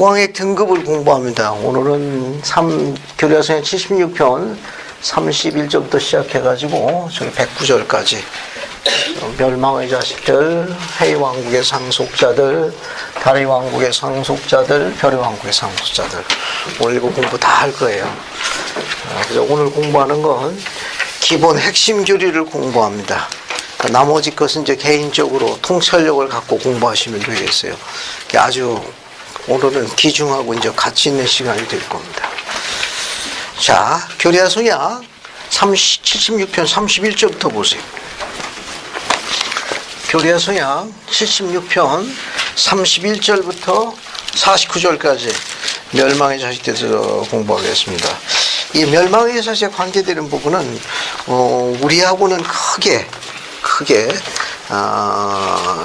영광의 등급을 공부합니다. 오늘은 교리학성의 76편 31절부터 시작해가지고 저기 109절까지 멸망의 자식들, 해의 왕국의 상속자들, 달의 왕국의 상속자들, 별의 왕국의 상속자들, 오늘 이거 공부 다 할 거예요. 그래서 오늘 공부하는 건 기본 핵심 교리를 공부합니다. 나머지 것은 이제 개인적으로 통찰력을 갖고 공부하시면 되겠어요. 아주 오늘은 귀중하고 이제 가치 있는 시간이 될 겁니다. 자, 교리학성약 76편 31절부터 보세요. 교리학성약 76편 31절부터 49절까지 멸망의 자식들에서 공부하겠습니다. 이 멸망의 자식에 관계되는 부분은 우리하고는 크게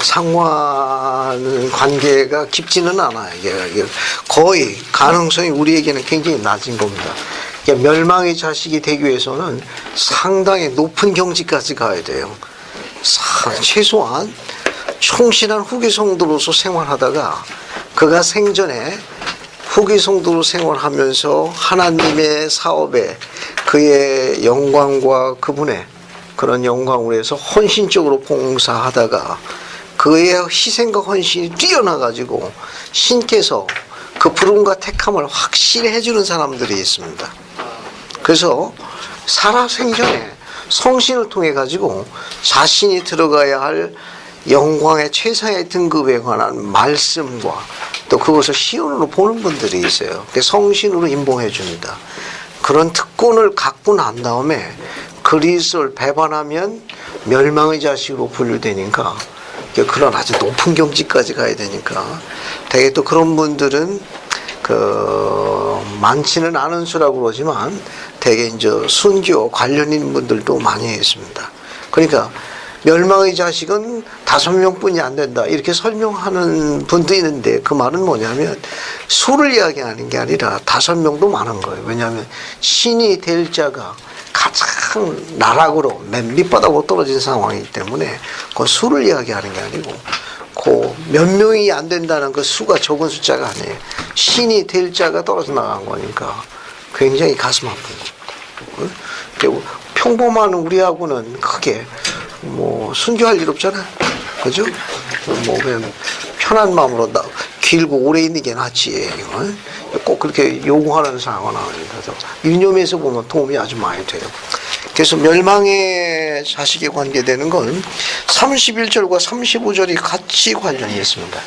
상관 관계가 깊지는 않아요. 이게 거의 가능성이 우리에게는 굉장히 낮은 겁니다. 멸망의 자식이 되기 위해서는 상당히 높은 경지까지 가야 돼요. 최소한 충실한 후기 성도로서 생활하다가 그가 생전에 후기 성도로 생활하면서 하나님의 사업에 그의 영광과 그분의 그런 영광을 위해서 헌신적으로 봉사하다가 그의 희생과 헌신이 뛰어나가지고 신께서 그 부름과 택함을 확실히 해주는 사람들이 있습니다. 그래서 살아생전에 성신을 통해 가지고 자신이 들어가야 할 영광의 최상의 등급에 관한 말씀과 또 그것을 시온으로 보는 분들이 있어요. 성신으로 임봉해 줍니다. 그런 특권을 갖고 난 다음에 그리스도를 배반하면 멸망의 자식으로 분류되니까 그런 아주 높은 경지까지 가야 되니까 되게 또 그런 분들은 많지는 않은 수라고 그러지만 되게 이제 순교 관련인 분들도 많이 있습니다. 그러니까 멸망의 자식은 5명뿐이 안 된다 이렇게 설명하는 분도 있는데 그 말은 뭐냐면 수를 이야기하는 게 아니라 5명도 많은 거예요. 왜냐하면 신이 될 자가 가장 나락으로 맨 밑바닥으로 떨어진 상황이기 때문에 그 수를 이야기하는 게 아니고 그 몇 명이 안 된다는 그 수가 적은 숫자가 아니에요. 신이 될 자가 떨어져 나간 거니까 굉장히 가슴 아픈 겁니다. 평범한 우리하고는 크게 순교할 일 없잖아요. 그죠? 그냥 편한 마음으로 길고 오래 있는 게 낫지. 꼭 그렇게 요구하는 상황은 아닙니다. 유념에서 보면 도움이 아주 많이 돼요. 그래서 멸망의 자식에 관계되는 건 31절과 35절이 같이 관련이 있습니다.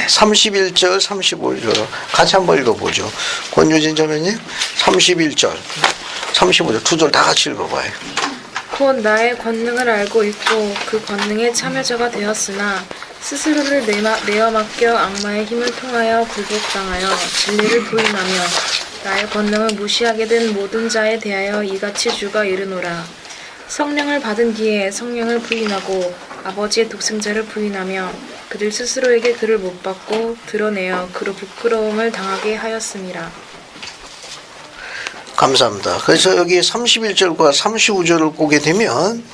31절, 35절 같이 한번 읽어보죠. 권유진 자매님 31절, 35절 두 절 다 같이 읽어봐요. 곧 나의 권능을 알고 있고 그 권능에 참여자가 되었으나 스스로를 내어 맡겨 악마의 힘을 통하여 굴복당하여 진리를 부인하며 나의 권능을 무시하게 된 모든 자에 대하여 이같이 주가 이르노라. 성령을 받은 뒤에 성령을 부인하고 아버지의 독생자를 부인하며 그들 스스로에게 그를 못 받고 드러내어 그로 부끄러움을 당하게 하였음이라. 감사합니다. 그래서 여기 31절과 35절을 보게 되면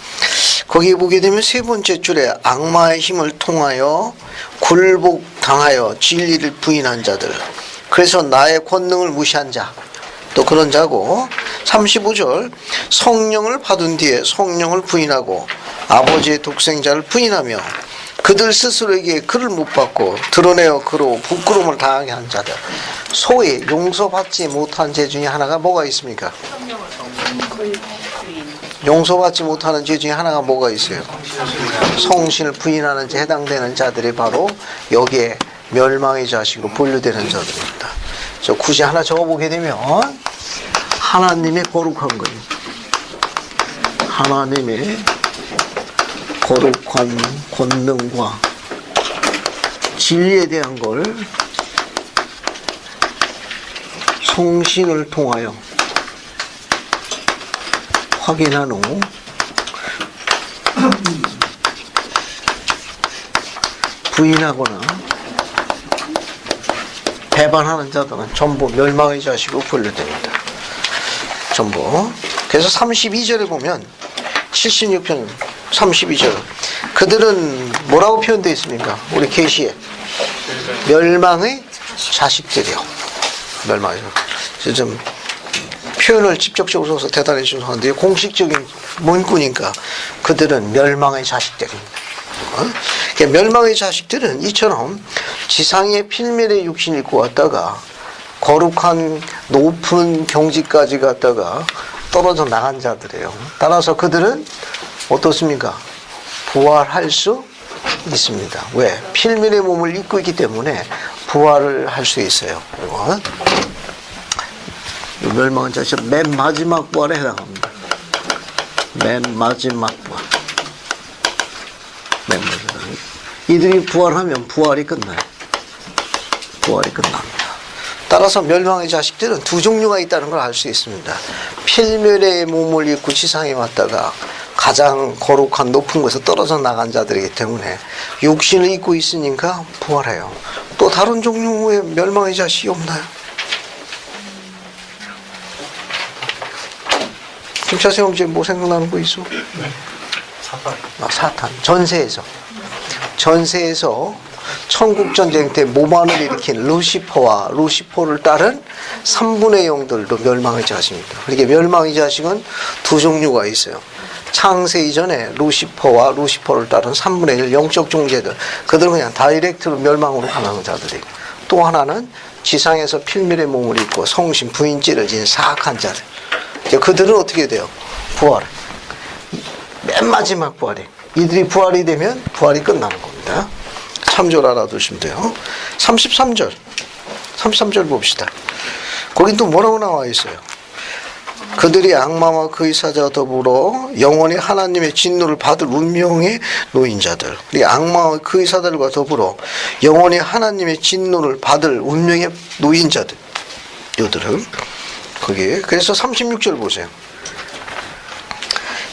거기 보게 되면 세 번째 줄에 악마의 힘을 통하여 굴복당하여 진리를 부인한 자들, 그래서 나의 권능을 무시한 자, 또 그런 자고 35절 성령을 받은 뒤에 성령을 부인하고 아버지의 독생자를 부인하며 그들 스스로에게 그를 못 받고 드러내어 그로 부끄러움을 당하게 한 자들. 소위 용서받지 못한 죄 중에 하나가 뭐가 있습니까? 용서받지 못하는 죄 중에 하나가 뭐가 있어요? 성신을 부인하는 죄에 해당되는 자들이 바로 여기에 멸망의 자식으로 분류되는 자들입니다. 저 굳이 하나 적어보게 되면 하나님의 거룩한 거예요. 하나님의 거룩한 권능과 진리에 대한 걸 성신을 통하여 확인한 후 부인하거나 배반하는 자들은 전부 멸망의 자식으로 분류됩니다. 전부. 그래서 32절에 보면 76편 32절 그들은 뭐라고 표현되어 있습니까? 우리 계시에 멸망의 자식들이요. 멸망해요. 좀 표현을 직접적으로 써서 대단히 죄송한데 공식적인 문구니까 그들은 멸망의 자식들입니다. 멸망의 자식들은 이처럼 지상의 필면의 육신을 입고 왔다가 거룩한 높은 경지까지 갔다가 떨어져 나간 자들이에요. 따라서 그들은 어떻습니까? 부활할 수 있습니다. 왜? 필면의 몸을 입고 있기 때문에 부활을 할 수 있어요. 그리고 멸망한 자식 맨 마지막 부활에 해당합니다. 맨 마지막 부활. 맨 마지막. 이들이 부활하면 부활이 끝나요. 부활이 끝납니다. 따라서 멸망의 자식들은 두 종류가 있다는 걸 알 수 있습니다. 필면의 몸을 입고 지상에 왔다가 가장 거룩한 높은 곳에서 떨어져 나간 자들이기 때문에 육신을 입고 있으니까 부활해요. 또 다른 종류의 멸망의 자식이 없나요? 김차생 형제 뭐 생각나는 거 있어? 사탄. 전세에서 천국전쟁 때 모반을 일으킨 루시퍼와 루시퍼를 따른 3분의 영들도 멸망의 자식입니다. 그러니까 멸망의 자식은 두 종류가 있어요. 창세 이전에 루시퍼와 루시퍼를 따른 3분의 1 영적 존재들, 그들은 그냥 다이렉트로 멸망으로 가는 자들이고, 또 하나는 지상에서 필면의 몸을 입고 성신 부인죄를 지은 사악한 자들, 그들은 어떻게 돼요? 부활해. 맨 마지막 부활이. 이들이 부활이 되면 부활이 끝나는 겁니다. 참조를 알아두시면 돼요. 33절 봅시다. 거긴 또 뭐라고 나와 있어요? 그들이 악마와 그의 사자와 더불어 영원히 하나님의 진노를 받을 운명의 노인자들. 악마와 그의 사자들과 더불어 영원히 하나님의 진노를 받을 운명의 노인자들. 이들은 거기에. 그래서 36절 보세요.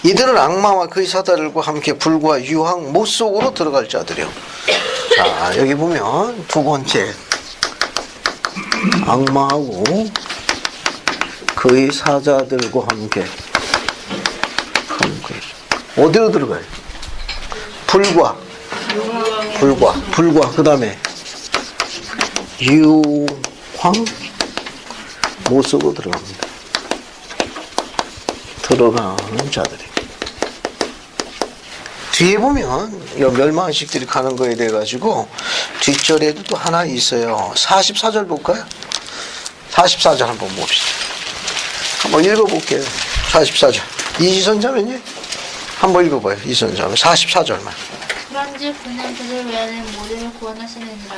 이들은 악마와 그의 사자들과 함께 불과 유황 못 속으로 들어갈 자들이요. 자, 여기 보면 두 번째, 악마하고 그의 사자들과 함께 어디로 들어가요? 불과 그 다음에 유황 못 속으로 들어갑니다. 들어가는 자들이. 뒤에 보면 이 멸망식들이 가는 거에 대해 가지고 뒷절에도 또 하나 있어요. 44절 볼까요? 44절 한번 봅시다. 한번 읽어볼게요. 44절. 이지선자면요? 한번 읽어봐요. 이지선자면 44절만. 그런즉 그는 그들 외에는 모두를 구원하시느니라.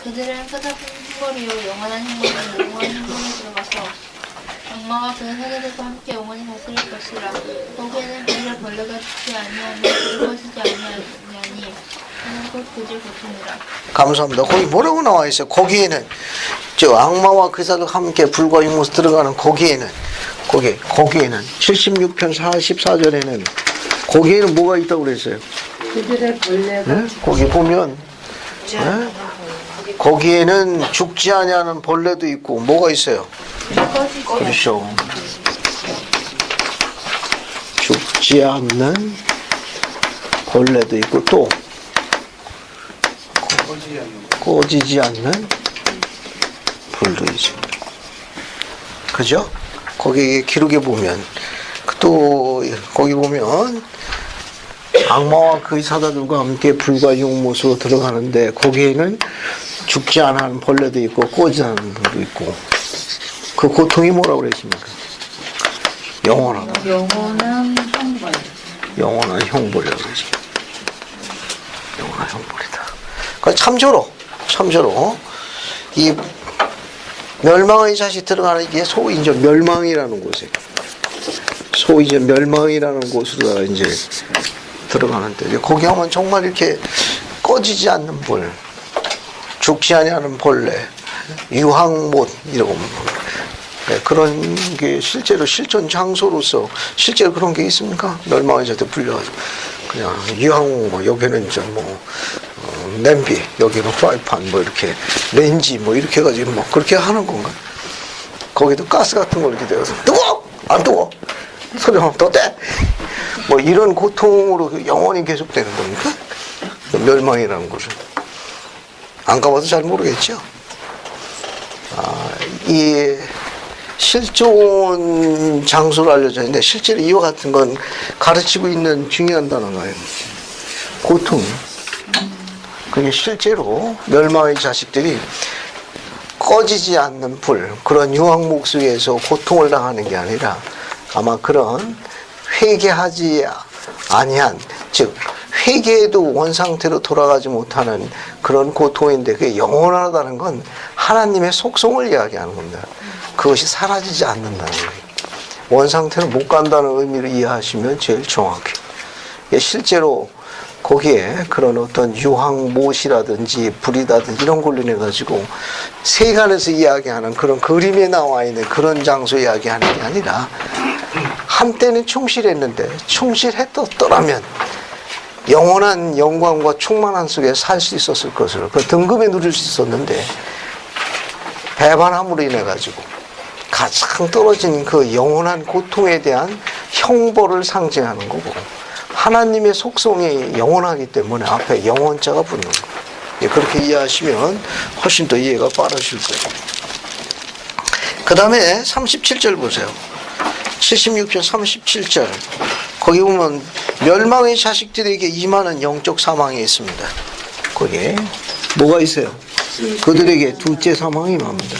그들은 끝없는 형벌이요 영원한 형벌은 영원한 형벌에 들어가서 악마와 그의 사자들과 함께 영원히 다스릴 것이라. 거기에는 그들의 벌레가 죽지 아니하며 늙어지지 아니하니 그는 곧 그들 고통이라. 감사합니다. 거기 뭐라고 나와 있어요? 거기에는 저 악마와 그 사람과 함께 불과 육모스 들어가는 거기에는 76편 44절에는 거기에는 뭐가 있다고 그랬어요? 그들의 벌레가 네? 거기 보면 네? 거기에는 죽지 아니하는 벌레도 있고 뭐가 있어요? 그렇죠. 죽지 않는 벌레도 있고 또 꺼지지 않는 불도 있습니다. 그죠? 거기 기록에 보면 또 거기 보면 악마와 그의 사자들과 함께 불과 육못으로 들어가는데 거기에는 죽지 않은 벌레도 있고 꺼지지 않는 불도 있고 그 고통이 뭐라고 그랬습니까? 영원한 형벌. 영원한 형벌이라고 그랬습니다. 영원한 형벌이다. 그러니까 참조로 이 멸망의 자식 들어가는 이게 소위 이제 멸망이라는 곳에 소위 이제 멸망이라는 곳으로 이제 들어가는데 거기 하면 정말 이렇게 꺼지지 않는 불, 죽지 아니하는 벌레, 유황못 이러고 그런 게 실제로 실존 장소로서 실제로 그런 게 있습니까? 멸망의 자들 불려가지고 그냥 유황 여기는 이제 냄비 여기는 프라이팬 이렇게 렌지 이렇게 해가지고 그렇게 하는 건가? 거기도 가스 같은 거 이렇게 되어서 뜨거워 안 뜨거워 소리 하면 더 떼 이런 고통으로 영원히 계속되는 겁니까? 멸망이라는 것은 안 가봐도 잘 모르겠죠. 이 실존 장소로 알려져 있는데 실제로 이와 같은 건 가르치고 있는 중요한 단어가요. 고통. 그게 실제로 멸망의 자식들이 꺼지지 않는 불, 그런 유황목 속에서 고통을 당하는 게 아니라 아마 그런 회개하지 아니한, 즉 회개에도 원상태로 돌아가지 못하는 그런 고통인데, 그게 영원하다는 건 하나님의 속성을 이야기하는 겁니다. 그것이 사라지지 않는다는 거예요. 원상태로 못 간다는 의미로 이해하시면 제일 정확해요. 실제로 거기에 그런 어떤 유황못이라든지 불이라든지 이런 걸로 인해 가지고 세간에서 이야기하는 그런 그림에 나와 있는 그런 장소 이야기하는 게 아니라, 한때는 충실했는데 충실했더라면 영원한 영광과 충만한 속에 살 수 있었을 것을, 그 등급에 누릴 수 있었는데 배반함으로 인해 가지고 가장 떨어진 그 영원한 고통에 대한 형벌을 상징하는 거고, 하나님의 속성이 영원하기 때문에 앞에 영원자가 붙는 거예요. 그렇게 이해하시면 훨씬 더 이해가 빠르실 거예요. 그 다음에 37절 보세요. 76편 37절. 거기 보면 멸망의 자식들에게 임하는 영적 사망이 있습니다. 거기에 뭐가 있어요? 그들에게 둘째 사망이 임합니다.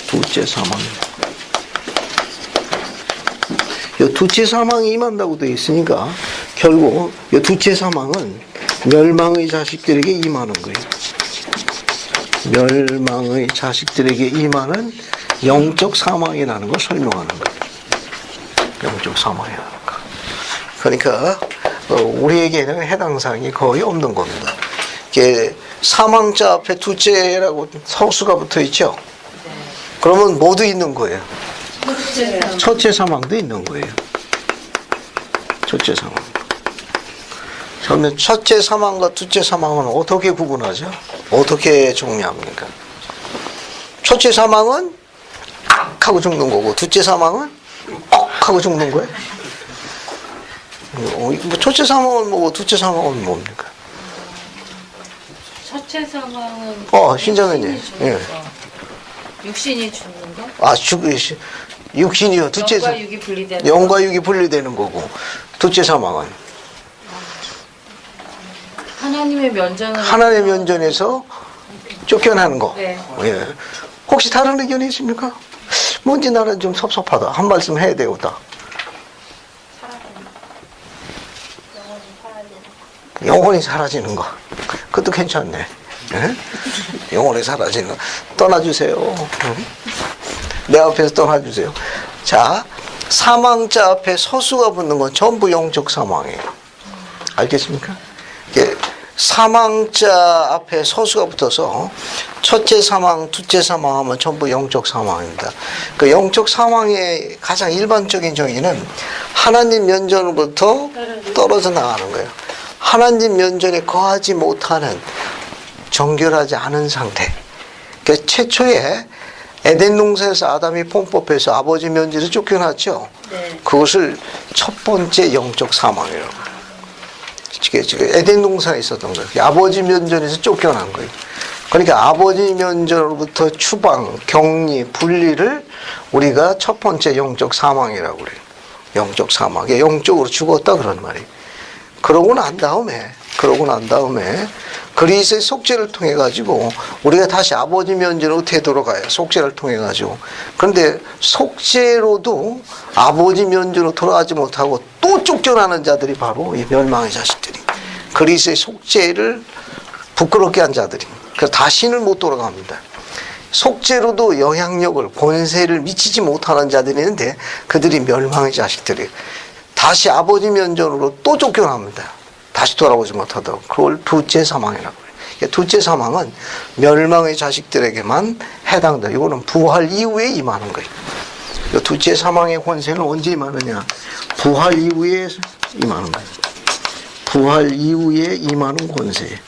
둘째 사망. 이 둘째 사망이 임한다고 되어 있으니까 결국 이 둘째 사망은 멸망의 자식들에게 임하는 거예요. 멸망의 자식들에게 임하는 영적 사망이라는 걸 설명하는 거예요. 영적 사망이라는 거. 그러니까 우리에게는 해당 사항이 거의 없는 겁니다. 이게 사망자 앞에 둘째라고 서수가 붙어 있죠. 그러면 모두 있는 거예요. 첫째 사망도 있는 거예요. 첫째 사망. 그러면 첫째 사망과 둘째 사망은 어떻게 구분하죠? 어떻게 정리합니까? 첫째 사망은 악 하고 죽는 거고, 둘째 사망은 억 하고 죽는 거예요. 뭐 첫째 사망은 뭐고 둘째 사망은 뭡니까? 첫째 사망은 신자매님. 예. 육신이 죽는 거? 육신이요. 둘째 영과 육이 분리되는 영과 육이 분리되는 거고, 둘째 사망은 하나님의 면전을 하나님의 면전에서 쫓겨나는 거. 네. 예. 혹시 다른 의견이 있습니까? 뭔지 나는 좀 섭섭하다. 한 말씀 해야 되겠다. 영원히 사라지는 거. 그것도 괜찮네. 예? 영원히 사라지는 거. 떠나주세요. 응? 내 앞에서 떠나주세요. 자, 사망자 앞에 서수가 붙는 건 전부 영적 사망이에요. 알겠습니까? 이게 사망자 앞에 서수가 붙어서 첫째 사망, 둘째 사망 하면 전부 영적 사망입니다. 그 영적 사망의 가장 일반적인 정의는 하나님 면전으로부터 떨어져 나가는 거예요. 하나님 면전에 거하지 못하는, 정결하지 않은 상태. 그 최초에 에덴 동산에서 아담이 범법해서 아버지 면전에서 쫓겨났죠. 네. 그것을 첫 번째 영적 사망이라고. 지금 에덴 동산에 있었던 거예요. 아버지 면전에서 쫓겨난 거예요. 그러니까 아버지 면전으로부터 추방, 격리, 분리를 우리가 첫 번째 영적 사망이라고 그래요. 영적 사망. 영적으로 죽었다 그런 말이에요. 그러고 난 다음에 그리스의 속죄를 통해 가지고 우리가 다시 아버지 면전으로 되돌아가요. 속죄를 통해 가지고. 그런데 속죄로도 아버지 면전으로 돌아가지 못하고 또 쫓겨나는 자들이 바로 이 멸망의 자식들이, 그리스의 속죄를 부끄럽게 한 자들이. 그래서 다시는 못 돌아갑니다. 속죄로도 영향력을, 권세를 미치지 못하는 자들이 있는데 그들이 멸망의 자식들이 다시 아버지 면전으로 또 쫓겨납니다. 다시 돌아오지 못하다고. 그걸 둘째 사망이라고 해요. 둘째 사망은 멸망의 자식들에게만 해당된다. 이거는 부활 이후에 임하는 거예요. 둘째 사망의 권세는 언제 임하느냐? 부활 이후에 임하는 거예요. 부활 이후에 임하는 권세.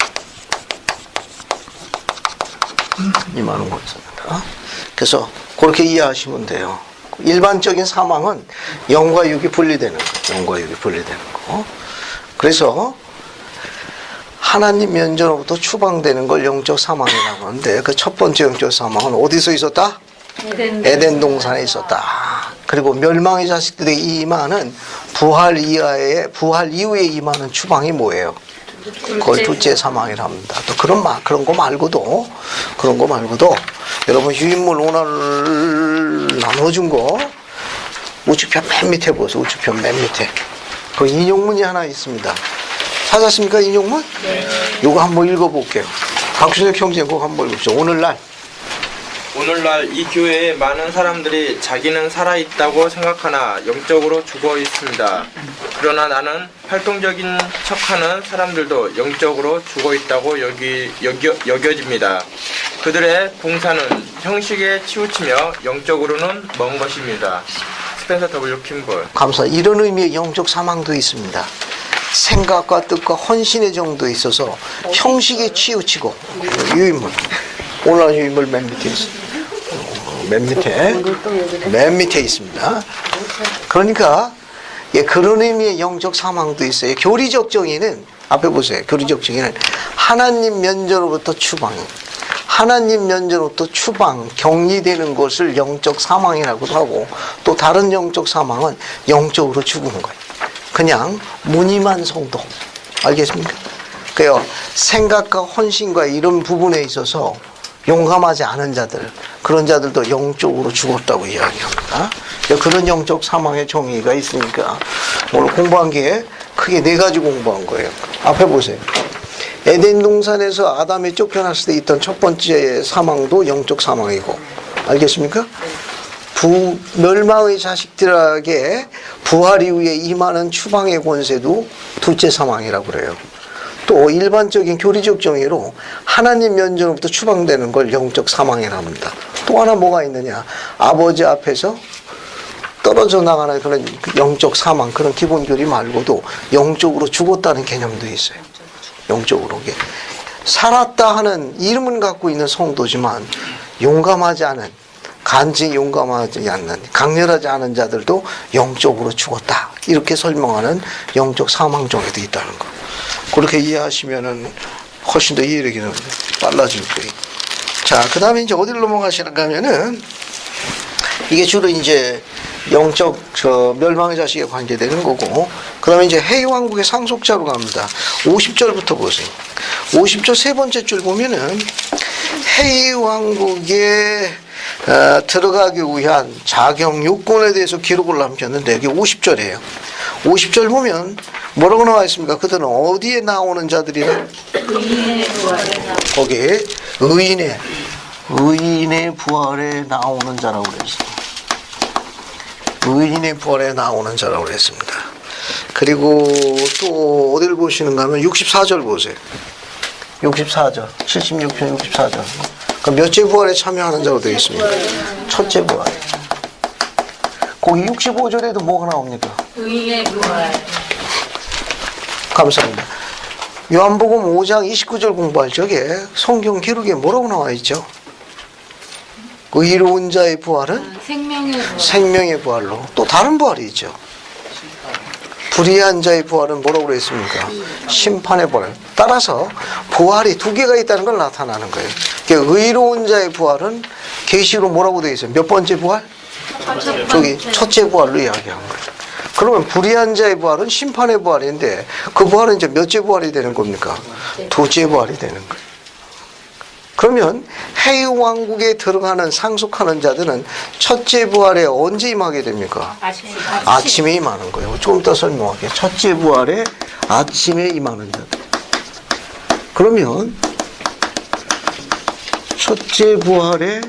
임하는 권세입니다. 그래서 그렇게 이해하시면 돼요. 일반적인 사망은 영과 육이 분리되는 거. 영과 육이 분리되는 거. 그래서 하나님 면전으로부터 추방되는 걸 영적 사망이라고 하는데 그 첫 번째 영적 사망은 어디서 있었다? 에덴 동산에 있었다. 그리고 멸망의 자식들의 임하는 부활 이후에 임하는 추방이 뭐예요? 그걸 둘째 사망이랍니다. 또 그런 거 말고도 여러분 유인물 오늘 나눠준 거 우측편 맨 밑에 보세요. 우측편 맨 밑에 그 인용문이 하나 있습니다. 찾았습니까? 인용문? 네. 요거 한번 읽어볼게요. 박준혁 형제 그거 한번 읽어보시죠. 오늘날 이 교회에 많은 사람들이 자기는 살아있다고 생각하나 영적으로 죽어 있습니다. 그러나 나는 활동적인 척하는 사람들도 영적으로 죽어 있다고 여겨집니다. 그들의 봉사는 형식에 치우치며 영적으로는 먼 것입니다. 스펜서 W. 킴볼. 감사. 이런 의미의 영적 사망도 있습니다. 생각과 뜻과 헌신의 정도에 있어서 형식에 치우치고 유인물. 오늘 유인물 맨 밑에 있습니다. 맨 밑에 있습니다. 그러니까 그런 의미의 영적 사망도 있어요. 교리적 정의는 앞에 보세요. 교리적 정의는 하나님 면전으로부터 추방, 격리되는 것을 영적 사망이라고도 하고 또 다른 영적 사망은 영적으로 죽은 거예요. 그냥 무늬만 성도. 알겠습니까? 그래요. 생각과 헌신과 이런 부분에 있어서 용감하지 않은 자들, 그런 자들도 영적으로 죽었다고 이야기합니다. 그런 영적 사망의 정의가 있으니까 오늘 공부한 게 크게 4가지 공부한 거예요. 앞에 보세요. 에덴 동산에서 아담이 쫓겨났을 때 있던 첫 번째 사망도 영적 사망이고, 알겠습니까? 멸망의 자식들에게 부활 이후에 임하는 추방의 권세도 둘째 사망이라고 그래요. 또 일반적인 교리적 정의로 하나님 면전으로부터 추방되는 걸 영적 사망이라 합니다. 또 하나 뭐가 있느냐? 아버지 앞에서 떨어져 나가는 그런 영적 사망, 그런 기본 교리 말고도 영적으로 죽었다는 개념도 있어요. 영적으로. 살았다 하는 이름은 갖고 있는 성도지만 용감하지 않은, 간증이 용감하지 않는, 강렬하지 않은 자들도 영적으로 죽었다. 이렇게 설명하는 영적 사망 정의도 있다는 거. 그렇게 이해하시면은 훨씬 더 이해력이 빨라질 거예요. 자, 그 다음에 이제 어디로 넘어가시는가 하면은 이게 주로 이제 영적 멸망의 자식에 관계되는 거고, 그 다음에 이제 해왕국의 상속자로 갑니다. 50절부터 보세요. 50절 세 번째 줄 보면은 해왕국에 들어가기 위한 자격 요건에 대해서 기록을 남겼는데 여기 50절이에요. 50절 보면 뭐라고 나와 있습니까? 그들은 어디에 나오는 자들이라? 거기에 의인의 부활에 나오는 자라고 그랬어요. 의인의 부활에 나오는 자라고 그랬습니다. 그리고 또 어디를 보시는가 하면 64절 보세요. 64절 76편 64절 그 몇째 부활에 참여하는 자로 되어 있습니다. 첫째 부활. 거기 65절에도 뭐가 나옵니까? 의인의 부활. 감사합니다. 요한복음 5장 29절 공부할 적에 성경 기록에 뭐라고 나와 있죠? 의로운 자의 부활은 생명의 부활로. 또 다른 부활이 있죠. 불의한 자의 부활은 뭐라고 그랬습니까? 심판의 부활. 따라서 부활이 2개가 있다는 걸 나타나는 거예요. 의로운 자의 부활은 계시로 뭐라고 되어 있어요? 몇 번째 부활? 저기 첫째 부활로 이야기한 거예요. 그러면 불의한 자의 부활은 심판의 부활인데 그 부활은 이제 몇째 부활이 되는 겁니까? 2째 부활이 되는 거예요. 그러면 해왕국에 들어가는 상속하는 자들은 첫째 부활에 언제 임하게 됩니까? 아침에 임하는 거예요. 조금 더 설명할게요. 첫째 부활에 아침에 임하는 자들. 그러면 첫째 부활에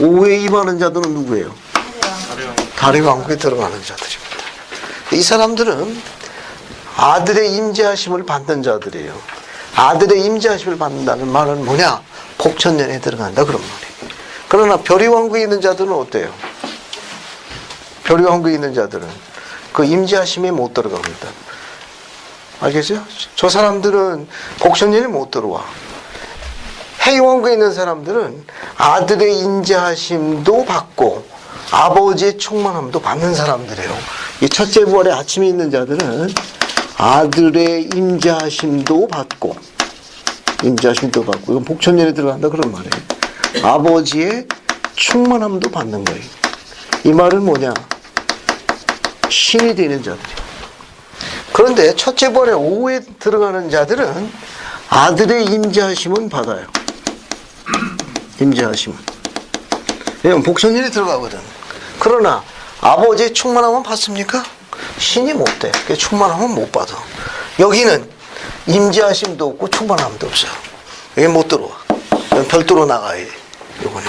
오후에 임하는 자들은 누구예요? 달의 왕국에 들어가는 자들입니다. 이 사람들은 아들의 임재하심을 받는 자들이에요. 아들의 임재하심을 받는다는 말은 뭐냐? 복천년에 들어간다 그런 말이에요. 그러나 별의 왕국에 있는 자들은 어때요? 별의 왕국에 있는 자들은 그 임재하심에 못 들어갑니다. 알겠어요? 저 사람들은 복천년에 못 들어와. 해왕국에 있는 사람들은 아들의 임재하심도 받고 아버지의 충만함도 받는 사람들이에요. 이 첫째 부활에 아침에 있는 자들은 아들의 임자하심도 받고, 이건 복천년에 들어간다 그런 말이에요. 아버지의 충만함도 받는 거예요. 이 말은 뭐냐? 신이 되는 자들이에요. 그런데 첫째 번에 오후에 들어가는 자들은 아들의 임자하심은 받아요. 임자하심은. 왜냐면 복천년에 들어가거든. 그러나 아버지의 충만함은 받습니까? 신이 못 돼. 그 충만함은 못 받아. 여기는 임자하심도 없고 충만함도 없어요. 여기 못 들어와. 별도로 나가야 돼. 요거는.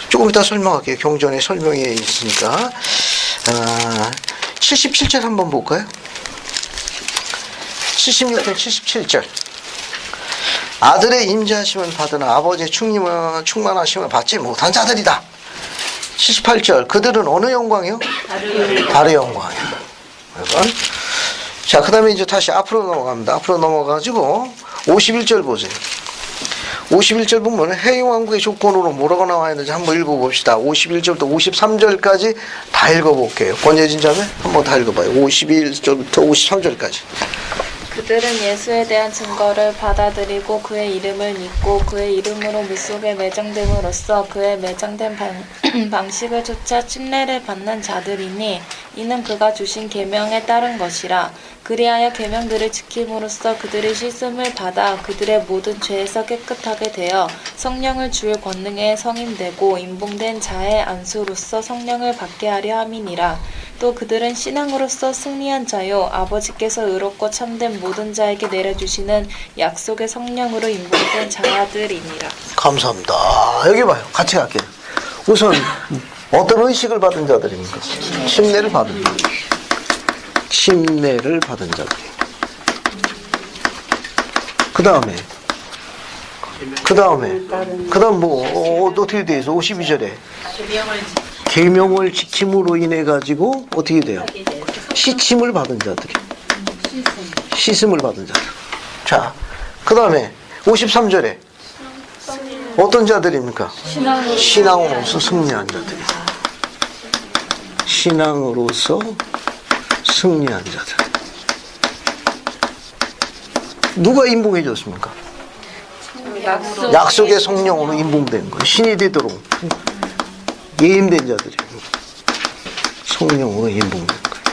조금 이따 설명할게요. 경전에 설명이 있으니까. 77절 한번 볼까요? 76편 77절. 아들의 임자하심을 받으나 아버지의 충만하심을 받지 못한 자들이다. 78절. 그들은 어느 영광이요? 달의 영광이요. 자, 그 다음에 이제 다시 앞으로 넘어갑니다. 앞으로 넘어가가지고 51절 보세요. 51절 보면 해왕국의 조건으로 뭐라고 나와 있는지 한번 읽어봅시다. 51절부터 53절까지 다 읽어볼게요. 권예진 자매 한번 다 읽어봐요. 51절부터 53절까지. 그들은 예수에 대한 증거를 받아들이고 그의 이름을 믿고 그의 이름으로 물속에 매장됨으로써 그의 매장된 방식을 쫓아 침례를 받는 자들이니 이는 그가 주신 계명에 따른 것이라. 그리하여 계명들을 지킴으로써 그들이 씻음을 받아 그들의 모든 죄에서 깨끗하게 되어 성령을 줄 권능에 성인되고 인봉된 자의 안수로서 성령을 받게 하려 함이니라. 또 그들은 신앙으로서 승리한 자요 아버지께서 의롭고 참된 모든 자에게 내려주시는 약속의 성령으로 인봉된 자들이니라. 감사합니다. 여기 봐요. 같이 갈게요. 우선 어떤 의식을 받은 자들입니까? 침례를 받은 자들. 침례를 받은 자들. 그 다음 뭐 어떻게 돼 있어? 52절에 계명을 지킴으로 인해 가지고 어떻게 돼요? 시침을 받은 자들이. 씻음을 받은 자들. 자, 그 다음에 53절에 어떤 자들입니까? 신앙으로서 승리한 자들이. 신앙으로서 승리한 자들. 누가 인봉해 줬습니까? 약속의 성령으로 인봉된 거예요. 신이 되도록 예임된 자들이 성령으로 인봉된 거예요.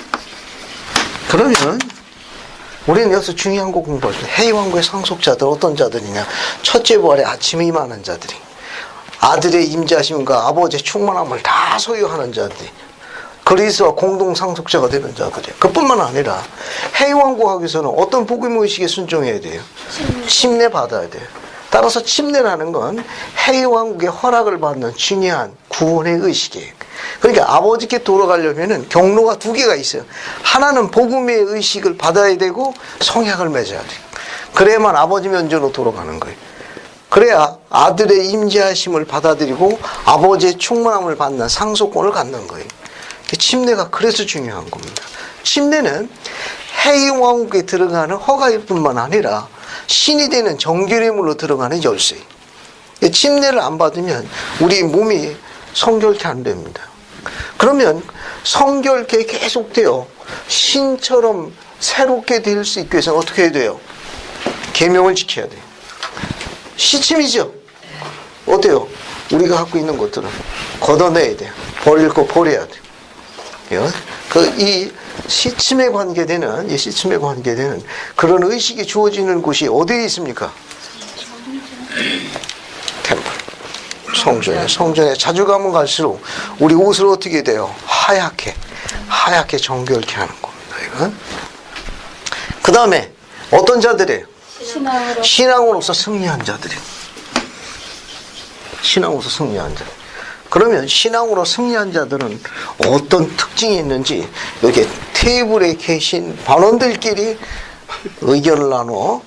그러면 우리는 여기서 중요한 거 공부할 때 해왕국의 상속자들 어떤 자들이냐? 첫째 부활에 아침에 임하는 자들이, 아들의 임자심과 아버지의 충만함을 다 소유하는 자들이, 그리스도와 공동 상속자가 되는 자들이에요. 그뿐만 아니라 해왕국에서는 어떤 복음의식에 순종해야 돼요? 침례 받아야 돼요. 따라서 침례라는 건 해왕국의 허락을 받는 중요한 구원의 의식이에요. 그러니까 아버지께 돌아가려면은 경로가 두 개가 있어요. 하나는 복음의 의식을 받아야 되고 성약을 맺어야 돼요. 그래야만 아버지 면전으로 돌아가는 거예요. 그래야 아들의 임재하심을 받아들이고 아버지의 충만함을 받는 상속권을 갖는 거예요. 침례가 그래서 중요한 겁니다. 침례는 해왕국에 들어가는 허가일 뿐만 아니라 신이 되는 정결의물로 들어가는 열쇠. 침례를 안 받으면 우리 몸이 성결케 안 됩니다. 그러면 성결케 계속되어 신처럼 새롭게 될 수 있기 위해서는 어떻게 해야 돼요? 계명을 지켜야 돼요. 시침이죠. 어때요? 우리가 갖고 있는 것들은 걷어내야 돼요. 버릴 거 버려야 돼요. 이 시침에 관계되는 그런 의식이 주어지는 곳이 어디에 있습니까? 템플. 성전에 자주 가면 갈수록 우리 옷을 어떻게 돼요? 하얗게 정결케 하는 겁니다. 이건. 그 다음에 어떤 자들이에요? 신앙으로서 승리한 자들이에요. 신앙으로서 승리한 자들. 그러면 신앙으로 승리한 자들은 어떤 특징이 있는지 이렇게 테이블에 계신 반원들끼리 의견을 나누어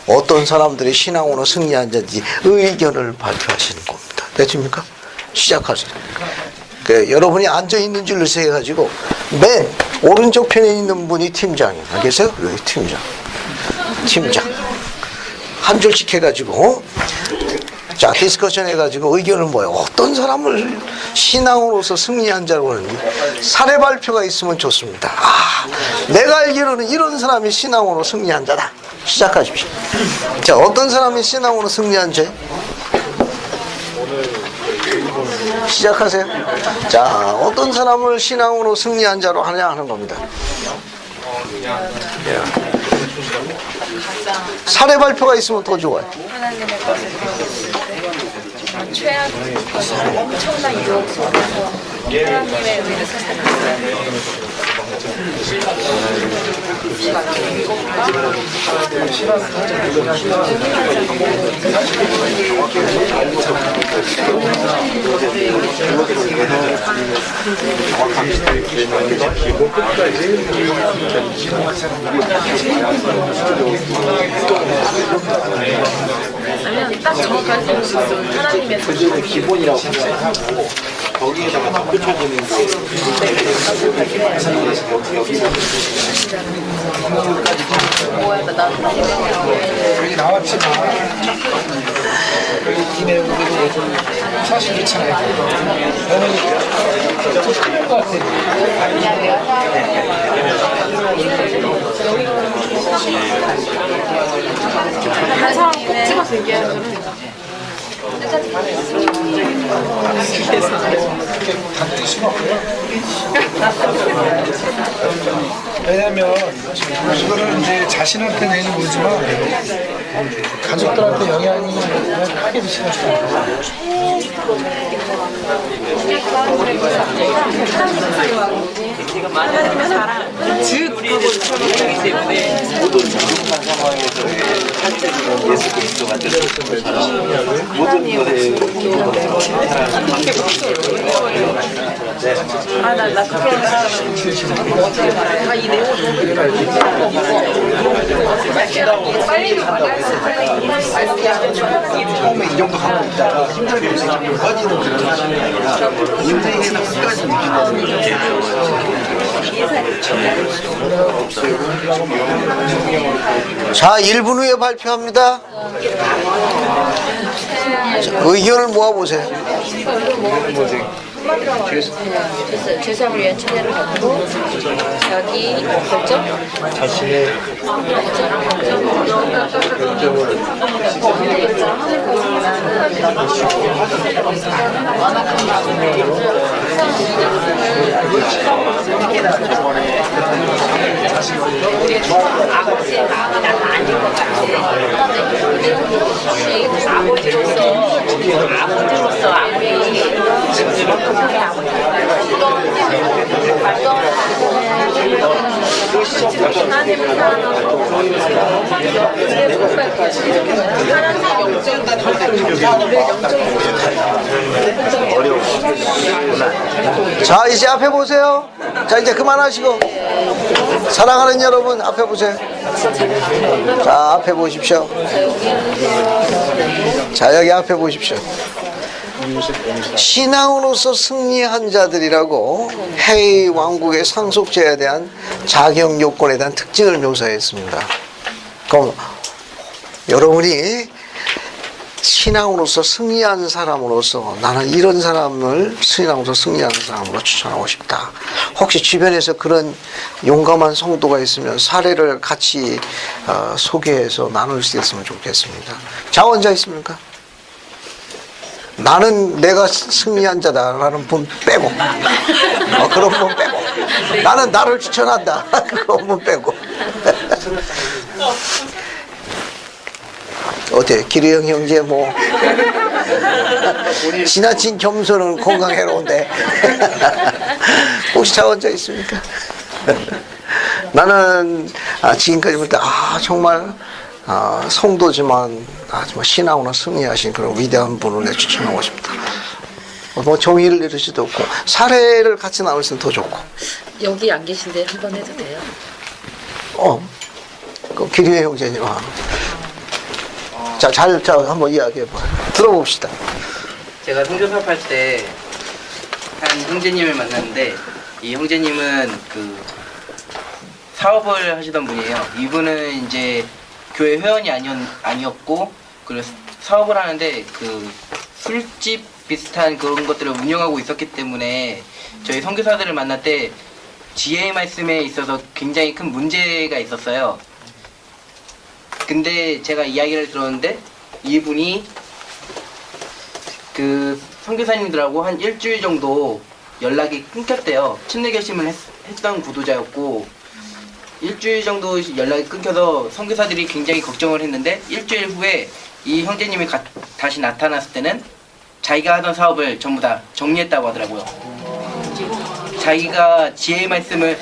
어떤 사람들이 신앙으로 승리한 자인지 의견을 발표하시는 겁니다. 됐습니까? 시작하세요. 여러분이 앉아있는 줄로 세가지고 맨 오른쪽 편에 있는 분이 팀장이에요. 알겠어요? 여기 팀장. 한 줄씩 해가지고 자, 디스커션 해가지고 의견을 모여. 어떤 사람을 신앙으로서 승리한 자로 하는지 사례 발표가 있으면 좋습니다. 아, 내가 알기로는 이런 사람이 신앙으로 승리한 자다. 시작하십시오. 자, 어떤 사람이 신앙으로 승리한 자? 시작하세요. 자, 어떤 사람을 신앙으로 승리한 자로 하냐 하는 겁니다. 예. 사례 발표가 있으면 더 좋아요. 하나님의 것을 정말 최악 엄청난 유혹 속에서 하나님의 의를 선택했어요. 아니면 딱 정확하게 하나님의 기본이라고 생각하고 거기에다가 덧붙여지는 게 여기 나왔지만 이 내용들이 사실 그렇잖아요. 저는 좀 틀린 것 같아요. 한 사람 꼭 찍어서 얘기하는 거는 단독이 심었고요. 왜냐면 이거는 이제 자신한테 내는 모르지만 가족들한테 영향이 크게 미치는 거예요. 모든 정신상 상황에서의 실제적인 예수 그리스도가 되는 것처럼 모든 것에 처음에 이 정도 갖고 있다가 힘들게 움직이면 꺼지는 그런 사람이 아니라 인생에서 끝까지 자, 1분 후에 발표합니다. 자, 의견을 모아보세요. 제사를 위한 천혜를 받고 자기 결정 자신의 아버지의 마음은 나는 아닌 것 같아. 아버지로서 아무리 하나님을 사랑하고 자, 이제 앞에 보세요. 자, 이제 그만하시고. 사랑하는 여러분, 앞에 보세요. 자, 앞에 보십시오. 자, 여기 앞에 보십시오. 신앙으로서 승리한 자들이라고 헤이 왕국의 상속자에 대한 자격 요건에 대한 특징을 묘사했습니다. 그럼 여러분이 신앙으로서 승리한 사람으로서 나는 이런 사람을 신앙으로서 승리하는 사람으로 추천하고 싶다. 혹시 주변에서 그런 용감한 성도가 있으면 사례를 같이 소개해서 나눌 수 있으면 좋겠습니다. 자원자 있습니까? 나는 내가 승리한 자다라는 분 빼고 그런 분 빼고 나는 나를 추천한다 그런 분 빼고 어때? 기르형 형제 뭐 지나친 겸손은 건강해로운데 혹시 자원자 있습니까? 나는 지금까지 볼 때 정말 성도지만 정말 신앙으로 승리하신 그런 위대한 분을 내 추천하고 싶다. 뭐 정의를 이룰 수도 없고 사례를 같이 나눌 수는 더 좋고. 여기 안 계신데 한번 해도 돼요? 그 기류의 형제님. 자, 한번 이야기해봐요. 들어봅시다. 제가 성교 사업할 때 한 형제님을 만났는데 이 형제님은 그 사업을 하시던 분이에요. 이분은 이제 교회 회원이 아니었고 그래서 사업을 하는데 그 술집 비슷한 그런 것들을 운영하고 있었기 때문에 저희 선교사들을 만날 때 지혜의 말씀에 있어서 굉장히 큰 문제가 있었어요. 근데 제가 이야기를 들었는데 이분이 그 선교사님들하고 한 일주일 정도 연락이 끊겼대요. 침례 결심을 했던 구도자였고 일주일 정도 연락이 끊겨서 선교사들이 굉장히 걱정을 했는데 일주일 후에 이 형제님이 다시 나타났을 때는 자기가 하던 사업을 전부 다 정리했다고 하더라고요. 자기가 지혜의 말씀을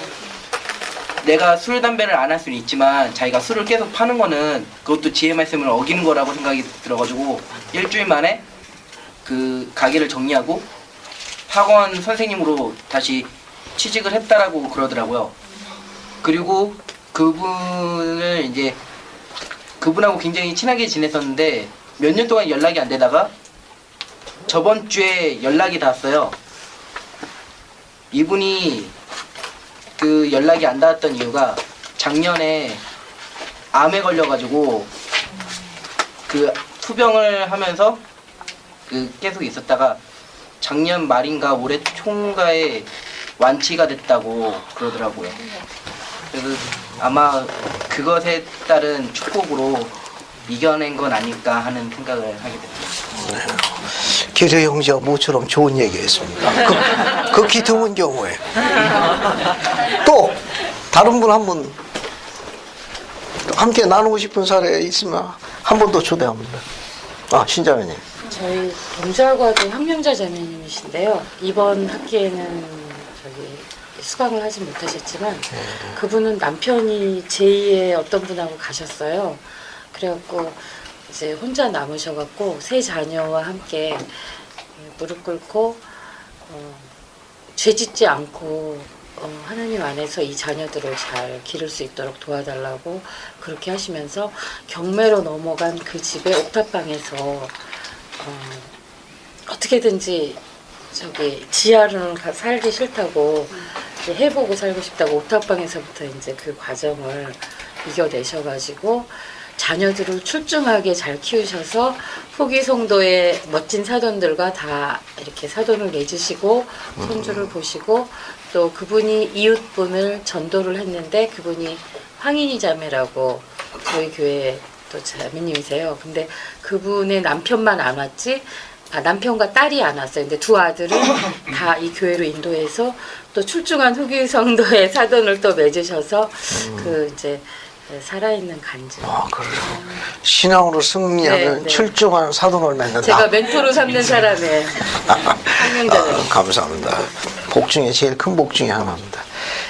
내가 술, 담배를 안 할 수는 있지만 자기가 술을 계속 파는 거는 그것도 지혜의 말씀을 어기는 거라고 생각이 들어가지고 일주일 만에 그 가게를 정리하고 학원 선생님으로 다시 취직을 했다라고 그러더라고요. 그리고 그분을 이제 그분하고 굉장히 친하게 지냈었는데 몇 년 동안 연락이 안 되다가 저번 주에 연락이 닿았어요. 이분이 그 연락이 안 닿았던 이유가 작년에 암에 걸려가지고 그 투병을 하면서 그 계속 있었다가 작년 말인가 올해 초인가에 완치가 됐다고 그러더라고요. 그래서 아마 그것에 따른 축복으로 이겨낸 건 아닐까 하는 생각을 하게 됩니다. 기도 형제가 모처럼 좋은 얘기했습니다. 극히 드문 경우에. 또 다른 분 한 분 함께 나누고 싶은 사례 있으면 한 번 더 초대합니다. 신자매님. 저희 범주학과도 황명자 자매님이신데요. 이번 학기에는 수강을 하지 못하셨지만 그분은 남편이 제2의 어떤 분하고 가셨어요. 그래갖고 이제 혼자 남으셔갖고 세 자녀와 함께 무릎 꿇고 죄짓지 않고 하나님 안에서 이 자녀들을 잘 기를 수 있도록 도와달라고 그렇게 하시면서 경매로 넘어간 그 집의 옥탑방에서 어떻게든지 지하로는 살기 싫다고 해보고 살고 싶다고 옥탑방에서부터 이제 그 과정을 이겨내셔가지고 자녀들을 출중하게 잘 키우셔서 후기 송도의 멋진 사돈들과 다 이렇게 사돈을 맺으시고 손주를 보시고 또 그분이 이웃분을 전도를 했는데 그분이 황인희 자매라고 저희 교회 또 자매님이세요. 근데 그분의 남편만 안 왔지 남편과 딸이 안 왔어요. 근데 두 아들을 다 이 교회로 인도해서 또 출중한 후기 성도의 사돈을 또 맺으셔서 그 이제 살아있는 간증. 그래요. 신앙으로 승리하는 출중한 사돈을 맺는다. 제가 멘토로 삼는 사람의 한명자입니다. 감사합니다. 복 중에 제일 큰 복 중에 하나입니다.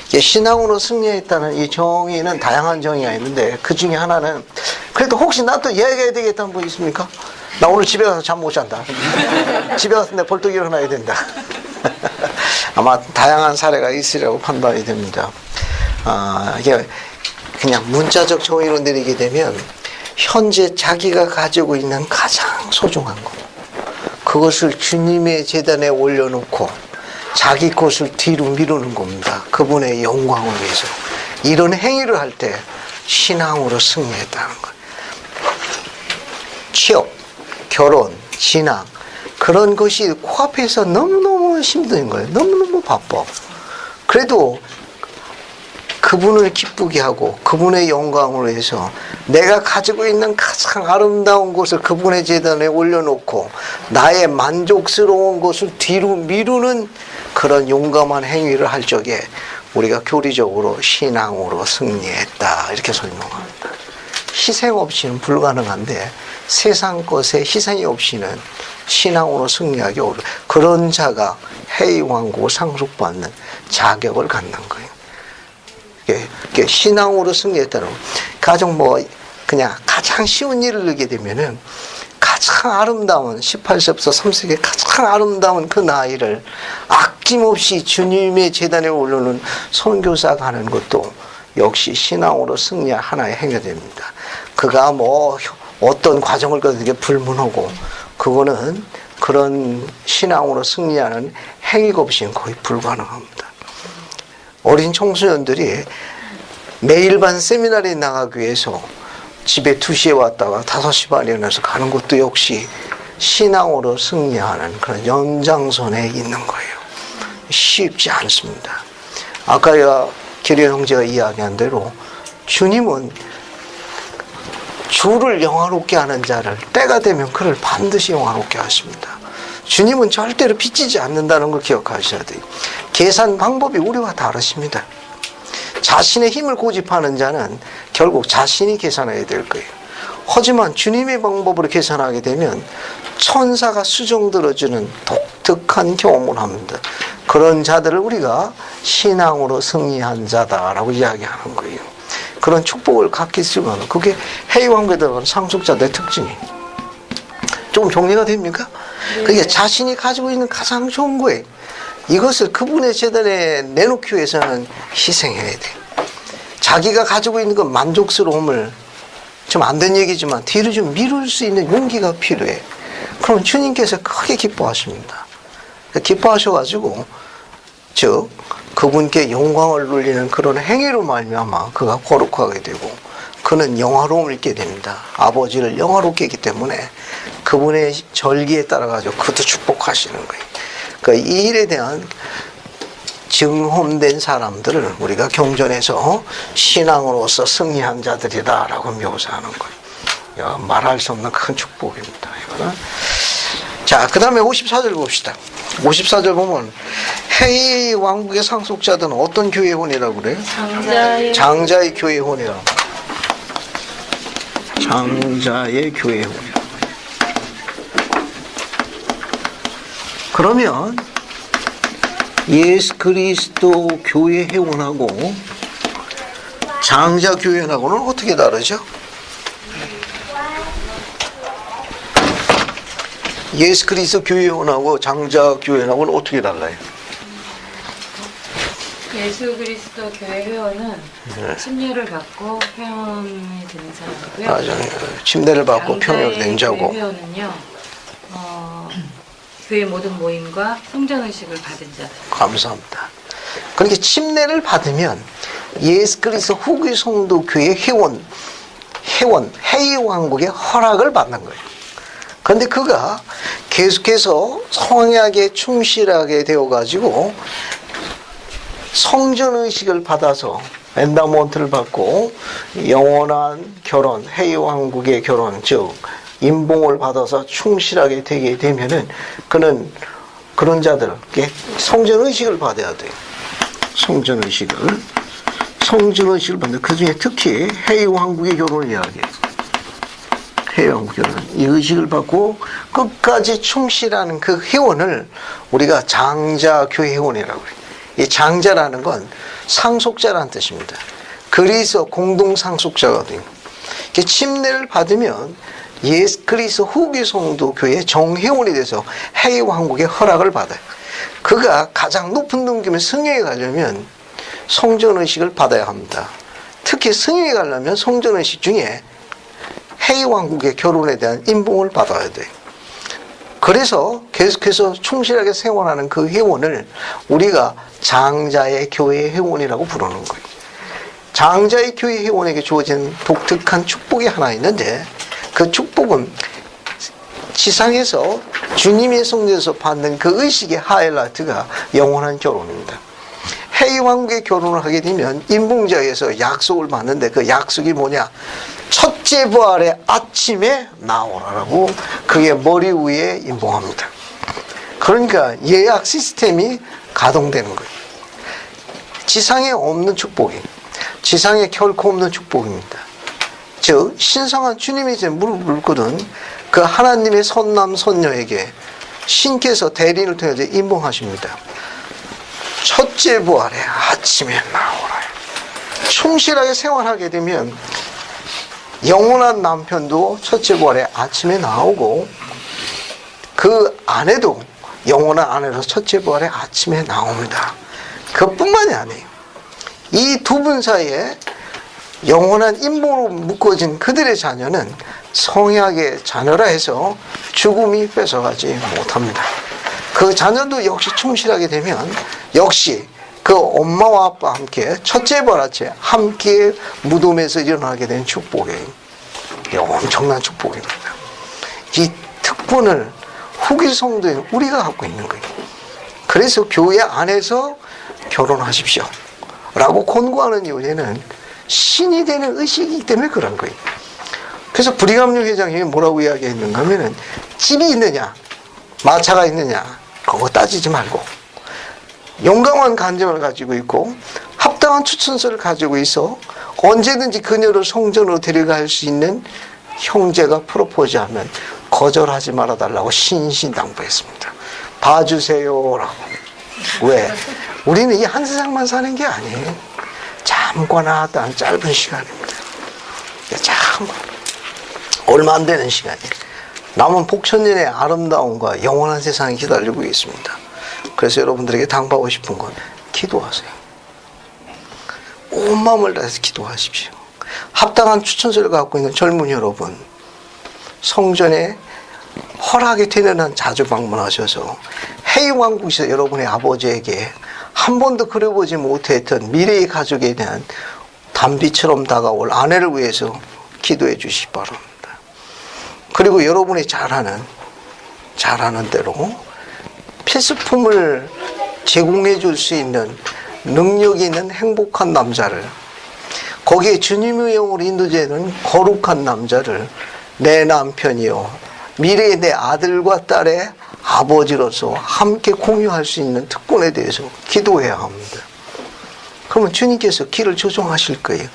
이게 신앙으로 승리했다는 이 정의는 다양한 정의가 있는데 그 중에 하나는 그래도 혹시 나 또 이야기해야 되겠다는 분 있습니까? 나 오늘 집에 가서 잠 못 잔다. 집에 가서 내 벌떡 일어나야 된다. 아마 다양한 사례가 있으리라고 판단이 됩니다. 이게 그냥 문자적 정의로 내리게 되면 현재 자기가 가지고 있는 가장 소중한 것 그것을 주님의 제단에 올려놓고 자기 것을 뒤로 미루는 겁니다. 그분의 영광을 위해서 이런 행위를 할 때 신앙으로 승리했다는 거예요. 취업, 결혼, 신앙 그런 것이 코앞에서 너무너무 힘든 거예요. 너무너무 바빠. 그래도 그분을 기쁘게 하고 그분의 영광으로 해서 내가 가지고 있는 가장 아름다운 것을 그분의 제단에 올려놓고 나의 만족스러운 것을 뒤로 미루는 그런 용감한 행위를 할 적에 우리가 교리적으로 신앙으로 승리했다 이렇게 설명합니다. 희생 없이는 불가능한데 세상 것에 희생이 없이는 신앙으로 승리하기 어려워요. 그런 자가 해이왕고 상속받는 자격을 갖는 거예요. 이게 신앙으로 승리했다는 거. 가정 그냥 가장 쉬운 일을 하게 되면은 가장 아름다운 18세부터 30세 가장 아름다운 그 나이를 아낌없이 주님의 제단에 올려놓은 선교사가 하는 것도 역시 신앙으로 승리할 하나의 행위가 됩니다. 그가 어떤 과정을 거두게 불문하고 그거는 그런 신앙으로 승리하는 행위가 없이는 거의 불가능합니다. 어린 청소년들이 매일 반 세미나리에 나가기 위해서 집에 2시에 왔다가 5시 반에 일어나서 가는 것도 역시 신앙으로 승리하는 그런 연장선에 있는 거예요. 쉽지 않습니다. 아까 기련 형제가 이야기한 대로 주님은 주를 영화롭게 하는 자를 때가 되면 그를 반드시 영화롭게 하십니다. 주님은 절대로 빚지지 않는다는 걸 기억하셔야 돼요. 계산 방법이 우리와 다르십니다. 자신의 힘을 고집하는 자는 결국 자신이 계산해야 될 거예요. 하지만 주님의 방법으로 계산하게 되면 천사가 수정 들어주는 독특한 경험을 합니다. 그런 자들을 우리가 신앙으로 승리한 자다라고 이야기하는 거예요. 그런 축복을 갖게 쓰면 그게 해외왕국에 들어가는 상속자들의 특징이에요. 좀 정리가 됩니까? 그게 자신이 가지고 있는 가장 좋은 거예요. 이것을 그분의 재단에 내놓기 위해서는 희생해야 돼요. 자기가 가지고 있는 그 만족스러움을 좀 안 된 얘기지만 뒤로 좀 미룰 수 있는 용기가 필요해. 그럼 주님께서 크게 기뻐하십니다. 기뻐하셔가지고 즉 그분께 영광을 돌리는 그런 행위로 말미암아 그가 거룩하게 되고 그는 영화로움을 입게 됩니다. 아버지를 영화롭게 했기 때문에 그분의 절기에 따라가지고 그도 축복하시는 거예요. 그러니까 이 일에 대한 증험된 사람들을 우리가 경전에서 신앙으로서 승리한 자들이다라고 묘사하는 거예요. 말할 수 없는 큰 축복입니다. 이거는. 자, 그 다음에 54절 봅시다. 54절 보면 헤이 왕국의 상속자들은 어떤 교회혼이라고 그래요? 장자의 교회혼이라고. 장자의 교회혼. 그러면 예수 그리스도 교회 회원하고 장자 교회하고는 어떻게 다르죠? 예수 그리스도 교회 회원하고 장자 교회하고는 어떻게 달라요? 예수 그리스도 교회 회원은 침례를 받고 회원이 되는 사람이고요. 맞아요. 침례를 받고 평을 낸 자고. 교회 회원은요, 교회 모든 모임과 성전 의식을 받은 자들. 감사합니다. 그렇게 침례를 받으면 예수 그리스도 후기 성도 교회 회원 해외 왕국의 허락을 받는 거예요. 그런데 그가 계속해서 성약에 충실하게 되어가지고 성전 의식을 받아서 엔다먼트를 받고 영원한 결혼, 해외 왕국의 결혼, 즉 임봉을 받아서 충실하게 되게 되면은 그는 그런 자들에게 성전 의식을 받아야 돼요. 성전 의식을 받는 그 중에 특히 해외 왕국의 결혼을 이야기해요. 해외 왕국 결혼 이 의식을 받고 끝까지 충실하는 그 회원을 우리가 장자 교회 회원이라고 해요. 이 장자라는 건 상속자라는 뜻입니다. 그리스도 공동 상속자거든요. 침례를 받으면 예수 그리스도 후기 성도 교회 정회원이 돼서 해외 왕국의 허락을 받아요. 그가 가장 높은 등급의 승회에 가려면 성전 의식을 받아야 합니다. 특히 승회에 가려면 성전 의식 중에 해외 왕국의 결혼에 대한 임봉을 받아야 돼요. 그래서 계속해서 충실하게 생활하는 그 회원을 우리가 장자의 교회 회원이라고 부르는 거예요. 장자의 교회 회원에게 주어진 독특한 축복이 하나 있는데 그 축복은 지상에서 주님의 성전에서 받는 그 의식의 하이라이트가 영원한 결혼입니다. 해외 왕국의 결혼을 하게 되면 임봉자에서 약속을 받는데 그 약속이 뭐냐? 첫째 부활의 아침에 나오라라고 그의 머리 위에 임봉합니다. 그러니까 예약 시스템이 가동되는 거예요. 지상에 없는 축복이 지상에 결코 없는 축복입니다. 즉 신성한 주님이 이제 무릎을 꿇은 그 하나님의 선남 선녀에게 신께서 대리인을 통해서 임봉하십니다. 첫째 부활의 아침에 나오라. 충실하게 생활하게 되면 영원한 남편도 첫째 부활의 아침에 나오고 그 아내도 영원한 아내로 첫째 부활의 아침에 나옵니다. 그뿐만이 아니에요. 이 두 분 사이에 영원한 임무로 묶어진 그들의 자녀는 성약의 자녀라 해서 죽음이 뺏어가지 못합니다. 그 자녀도 역시 충실하게 되면 역시 그 엄마와 아빠와 함께 첫째 부활 아침에 함께 무덤에서 일어나게 된 축복이에요. 이게 엄청난 축복입니다. 이 특권을 후기 성도인 우리가 갖고 있는 거예요. 그래서 교회 안에서 결혼하십시오 라고 권고하는 이유는 신이 되는 의식이기 때문에 그런 거예요. 그래서 브리감류 회장님이 뭐라고 이야기했는가 하면은 집이 있느냐 마차가 있느냐 그거 따지지 말고 용감한 간증을 가지고 있고 합당한 추천서를 가지고 있어 언제든지 그녀를 성전으로 데려갈 수 있는 형제가 프로포즈하면 거절하지 말아달라고 신신당부했습니다. 봐주세요라고. 왜? 우리는 이 한 세상만 사는 게 아니에요. 잠깐아 단 짧은 시간입니다. 잠깐 얼마 안 되는 시간이에요. 남은 복천년의 아름다움과 영원한 세상이 기다리고 있습니다. 그래서 여러분들에게 당부하고 싶은 건 기도하세요. 온 마음을 다해서 기도하십시오. 합당한 추천서를 갖고 있는 젊은 여러분, 성전에 허락이 되는 한 자주 방문하셔서 해외왕국에서 여러분의 아버지에게 한 번도 그려보지 못했던 미래의 가족에 대한 단비처럼 다가올 아내를 위해서 기도해 주시기 바랍니다. 그리고 여러분이 잘하는 대로 필수품을 제공해 줄 수 있는 능력이 있는 행복한 남자를, 거기에 주님의 영으로 인도되는 거룩한 남자를 내 남편이요 미래의 내 아들과 딸의 아버지로서 함께 공유할 수 있는 특권에 대해서 기도해야 합니다. 그러면 주님께서 길을 조정하실 거예요.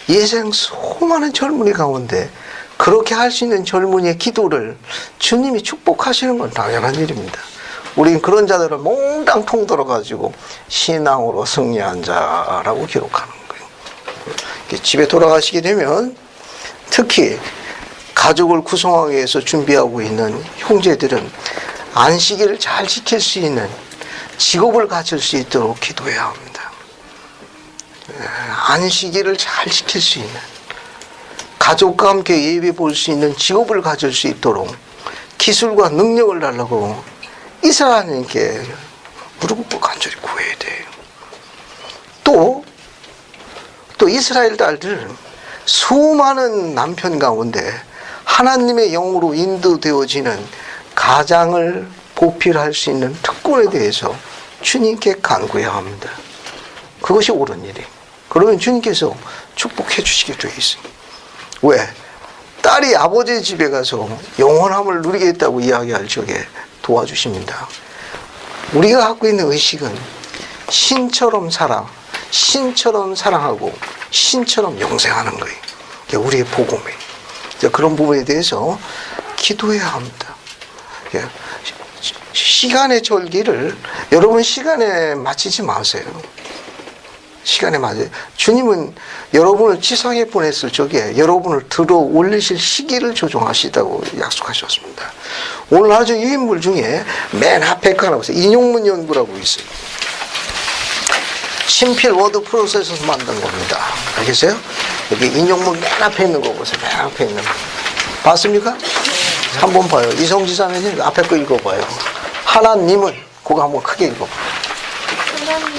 예생 수많은 젊은이 가운데 그렇게 할 수 있는 젊은이의 기도를 주님이 축복하시는 건 당연한 일입니다. 우리는 그런 자들을 몽땅 통들어가지고 신앙으로 승리한 자라고 기록하는 거예요. 집에 돌아가시게 되면 특히 가족을 구성하기 위해서 준비하고 있는 형제들은 안식일을 잘 지킬 수 있는 직업을 가질 수 있도록 기도해야 합니다. 안식일을 잘 지킬 수 있는, 가족과 함께 예배 볼 수 있는 직업을 가질 수 있도록 기술과 능력을 달라고 이스라엘 하나님께 무릎 꿇고 간절히 구해야 돼요. 또 이스라엘 딸들 수많은 남편 가운데 하나님의 영으로 인도되어지는 가장을 보필할 수 있는 특권에 대해서 주님께 간구해야 합니다. 그것이 옳은 일이에요. 그러면 주님께서 축복해 주시게 되어 있어요. 왜? 딸이 아버지 집에 가서 영원함을 누리겠다고 이야기할 적에 도와주십니다. 우리가 갖고 있는 의식은 신처럼 사랑하고 신처럼 영생하는 거예요. 이게 우리의 복음이에요. 그런 부분에 대해서 기도해야 합니다. 시간의 절기를 여러분 시간에 맞추지 마세요. 시간에 맞아요. 주님은 여러분을 지상에 보냈을 적에 여러분을 들어 올리실 시기를 조정하시다고 약속하셨습니다. 오늘 아주 유인물 중에 맨 앞에 하나 보세요. 인용문 연구라고 있어요. 친필 워드 프로세서에서 만든 겁니다. 알겠어요? 여기 인용문 맨 앞에 있는 거 보세요. 맨 앞에 있는 거. 봤습니까? 한번 봐요. 이성지 자매님 앞에 거 읽어봐요. 하나님은 그거 한번 크게 읽어봐요. 하나님은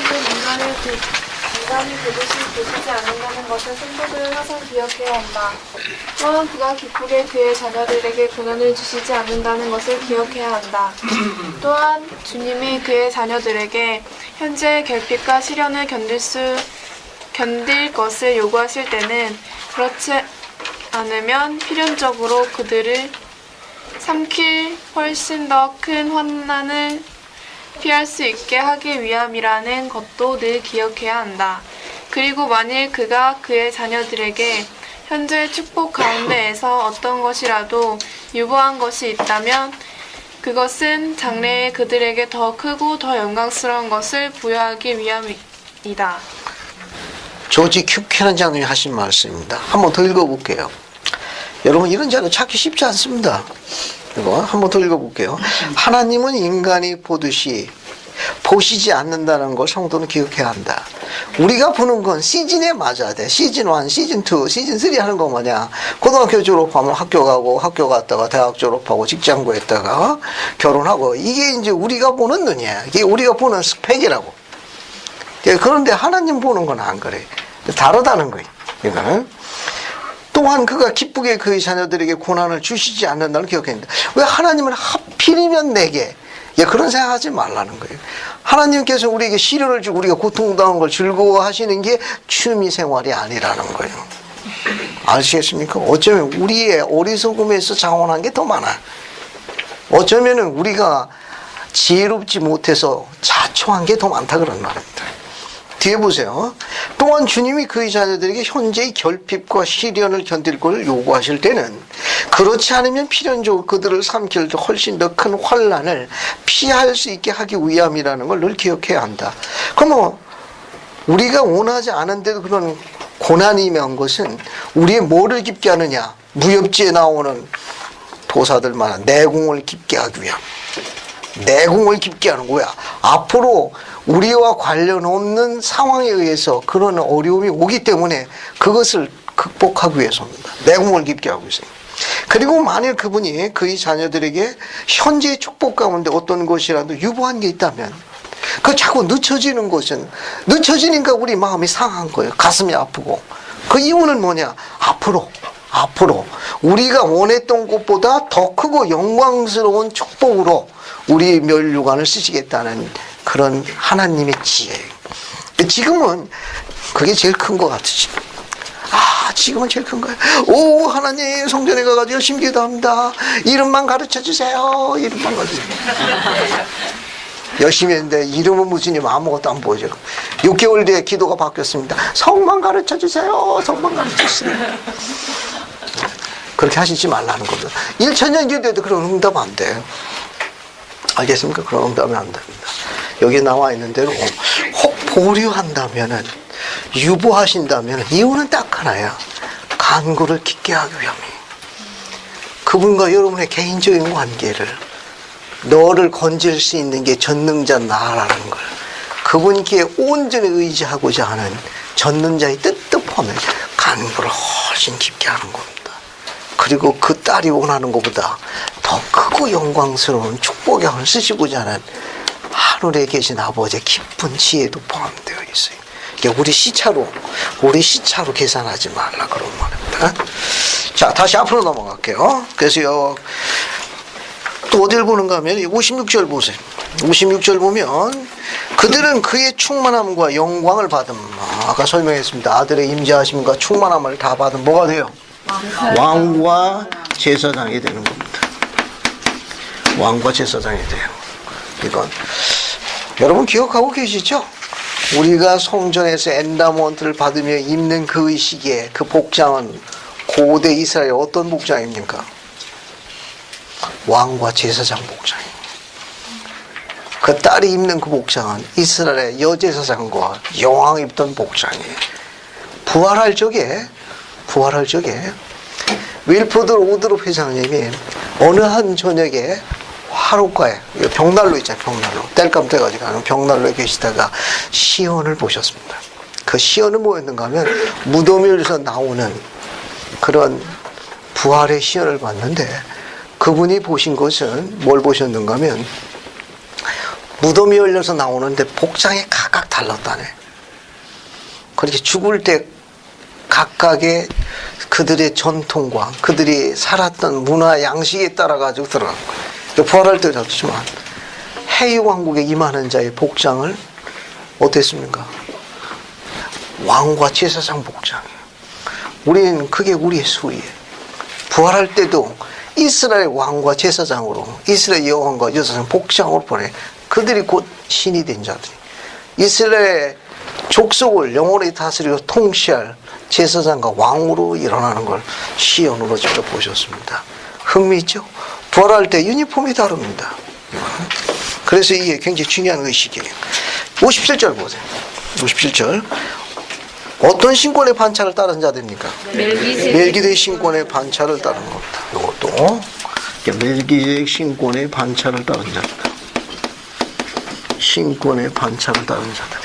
인간이 그것이 보시지 않는다는 것을 성도들은 항상 기억해야 한다. 또한 그가 기쁘게 그의 자녀들에게 고난을 주시지 않는다는 것을 기억해야 한다. 또한 주님이 그의 자녀들에게 현재의 결핍과 시련을 견딜 것을 요구하실 때는 그렇지 않으면 필연적으로 그들을 삼킬 훨씬 더 큰 환난을 피할 수 있게 하기 위함이라는 것도 늘 기억해야 한다. 그리고 만일 그가 그의 자녀들에게 현재의 축복 가운데에서 어떤 것이라도 유보한 것이 있다면 그것은 장래에 그들에게 더 크고 더 영광스러운 것을 부여하기 위함이다. 조지 큐케는 장님이 하신 말씀입니다. 한번 더 읽어볼게요. 여러분 이런 자료 찾기 쉽지 않습니다. 이거 한번 더 읽어볼게요. 하나님은 인간이 보듯이 보시지 않는다는 걸 성도는 기억해야 한다. 우리가 보는 건 시즌에 맞아야 돼. 시즌 1, 시즌 2, 시즌 3 하는 거 뭐냐. 고등학교 졸업하면 학교 가고 학교 갔다가 대학 졸업하고 직장 구했다가 결혼하고 이게 이제 우리가 보는 눈이야. 이게 우리가 보는 스펙이라고. 그런데 하나님 보는 건 안 그래. 다르다는 거예요. 이거는. 또한 그가 기쁘게 그의 자녀들에게 고난을 주시지 않는다는 기억합니다. 왜 하나님은 하필이면 내게 그런 생각하지 말라는 거예요. 하나님께서 우리에게 시련을 주고 우리가 고통당한 걸 즐거워하시는 게 취미 생활이 아니라는 거예요. 아시겠습니까? 어쩌면 우리의 어리석음에서 자원한 게 더 많아요. 어쩌면 우리가 지혜롭지 못해서 자초한 게 더 많다 그런 말입니다. 뒤에 보세요. 또한 주님이 그의 자녀들에게 현재의 결핍과 시련을 견딜 것을 요구하실 때는 그렇지 않으면 필연적으로 그들을 삼킬 훨씬 더 큰 환난을 피할 수 있게 하기 위함이라는 걸 늘 기억해야 한다. 그럼 우리가 원하지 않은데도 그런 고난이 임한 것은 우리의 뭐를 깊게 하느냐? 무협지에 나오는 도사들만한 내공을 깊게 하기 위함. 내공을 깊게 하는 거야. 앞으로 우리와 관련 없는 상황에 의해서 그런 어려움이 오기 때문에 그것을 극복하기 위해서입니다. 내공을 깊게 하고 있어요. 그리고 만일 그분이 그의 자녀들에게 현재의 축복 가운데 어떤 것이라도 유보한 게 있다면 그 자꾸 늦춰지는 것은 늦춰지니까 우리 마음이 상한 거예요. 가슴이 아프고. 그 이유는 뭐냐? 앞으로 우리가 원했던 것보다 더 크고 영광스러운 축복으로 우리 멸류관을 쓰시겠다는 그런 하나님의 지혜예요. 지금은 그게 제일 큰 것 같으시. 지금은 제일 큰 거예요. 오, 하나님 성전에 가가지고 열심히 기도합니다. 이름만 가르쳐 주세요. 이름만 가르쳐 주세요. 열심히 했는데 이름은 무슨이면 아무것도 안 보여줘요. 6개월 뒤에 기도가 바뀌었습니다. 성만 가르쳐 주세요. 성만 가르쳐 주세요. 그렇게 하시지 말라는 겁니다. 1천년 기도에도 그런 응답 안 돼요. 알겠습니까? 그런 응답이 안 됩니다. 여기 나와 있는 대로 혹 보류한다면은, 유보하신다면 이유는 딱 하나야. 간구를 깊게 하기 위함이에요. 그분과 여러분의 개인적인 관계를, 너를 건질 수 있는 게 전능자 나라는 걸 그분께 온전히 의지하고자 하는 전능자의 뜻도 포함해 간구를 훨씬 깊게 하는 겁니다. 그리고 그 딸이 원하는 것보다 더 크고 영광스러운 축복의 hon을 쓰시고자 하는 하늘에 계신 아버지의 깊은 지혜도 포함되어 있어요. 이게 우리 시차로 계산하지 말라 그런 말입니다. 자, 다시 앞으로 넘어갈게요. 그래서 또 어딜 보는가 하면 56절 보세요. 56절 보면 그들은 그의 충만함과 영광을 받음. 아까 설명했습니다. 아들의 임재하심과 충만함을 다 받은 뭐가 돼요? 왕과 제사장이 되는 겁니다. 왕과 제사장이 돼요. 이건 여러분 기억하고 계시죠? 우리가 성전에서 엔다먼트를 받으며 입는 그 시기에 그 복장은 고대 이스라엘 어떤 복장입니까? 왕과 제사장 복장입니다. 그 딸이 입는 그 복장은 이스라엘의 여제사장과 여왕이 입던 복장이에요. 부활할 적에 윌포드 로드롭 회장님이 어느 한 저녁에 화롯가에 벽난로 있잖아요. 벽난로 땔감 돼가지고 가는 벽난로에 계시다가 시연을 보셨습니다. 그 시연은 뭐였는가 하면 무덤 위에서 나오는 그런 부활의 시연을 봤는데 그분이 보신 것은 뭘 보셨는가 하면 무덤이 열려서 나오는데 복장이 각각 달랐다네. 그렇게 죽을 때 각각의 그들의 전통과 그들이 살았던 문화 양식에 따라 가지고 들어간 거예요. 부활할 때도 그렇지만 해이 왕국에 임하는 자의 복장을 어땠습니까? 왕과 제사장 복장이에요. 우리는 그게 우리의 수위예요. 부활할 때도 이스라엘 왕과 제사장으로 이스라엘 여왕과 제사장 복장으로 보내. 그들이 곧 신이 된 자들이 이스라엘 족속을 영원히 다스리고 통치할 제사장과 왕으로 일어나는 걸 시연으로 직접 보셨습니다. 흥미있죠? 부활할 때 유니폼이 다릅니다. 그래서 이게 굉장히 중요한 의식이에요. 57절 보세요. 57절. 어떤 신권의 반차를 따른 자들입니까? 멜기세덱 신권의 반차를 따른 겁니다. 이것도 멜기세덱 신권의 반차를 따른 자입니다. 신권의 반차를 따른 자들이.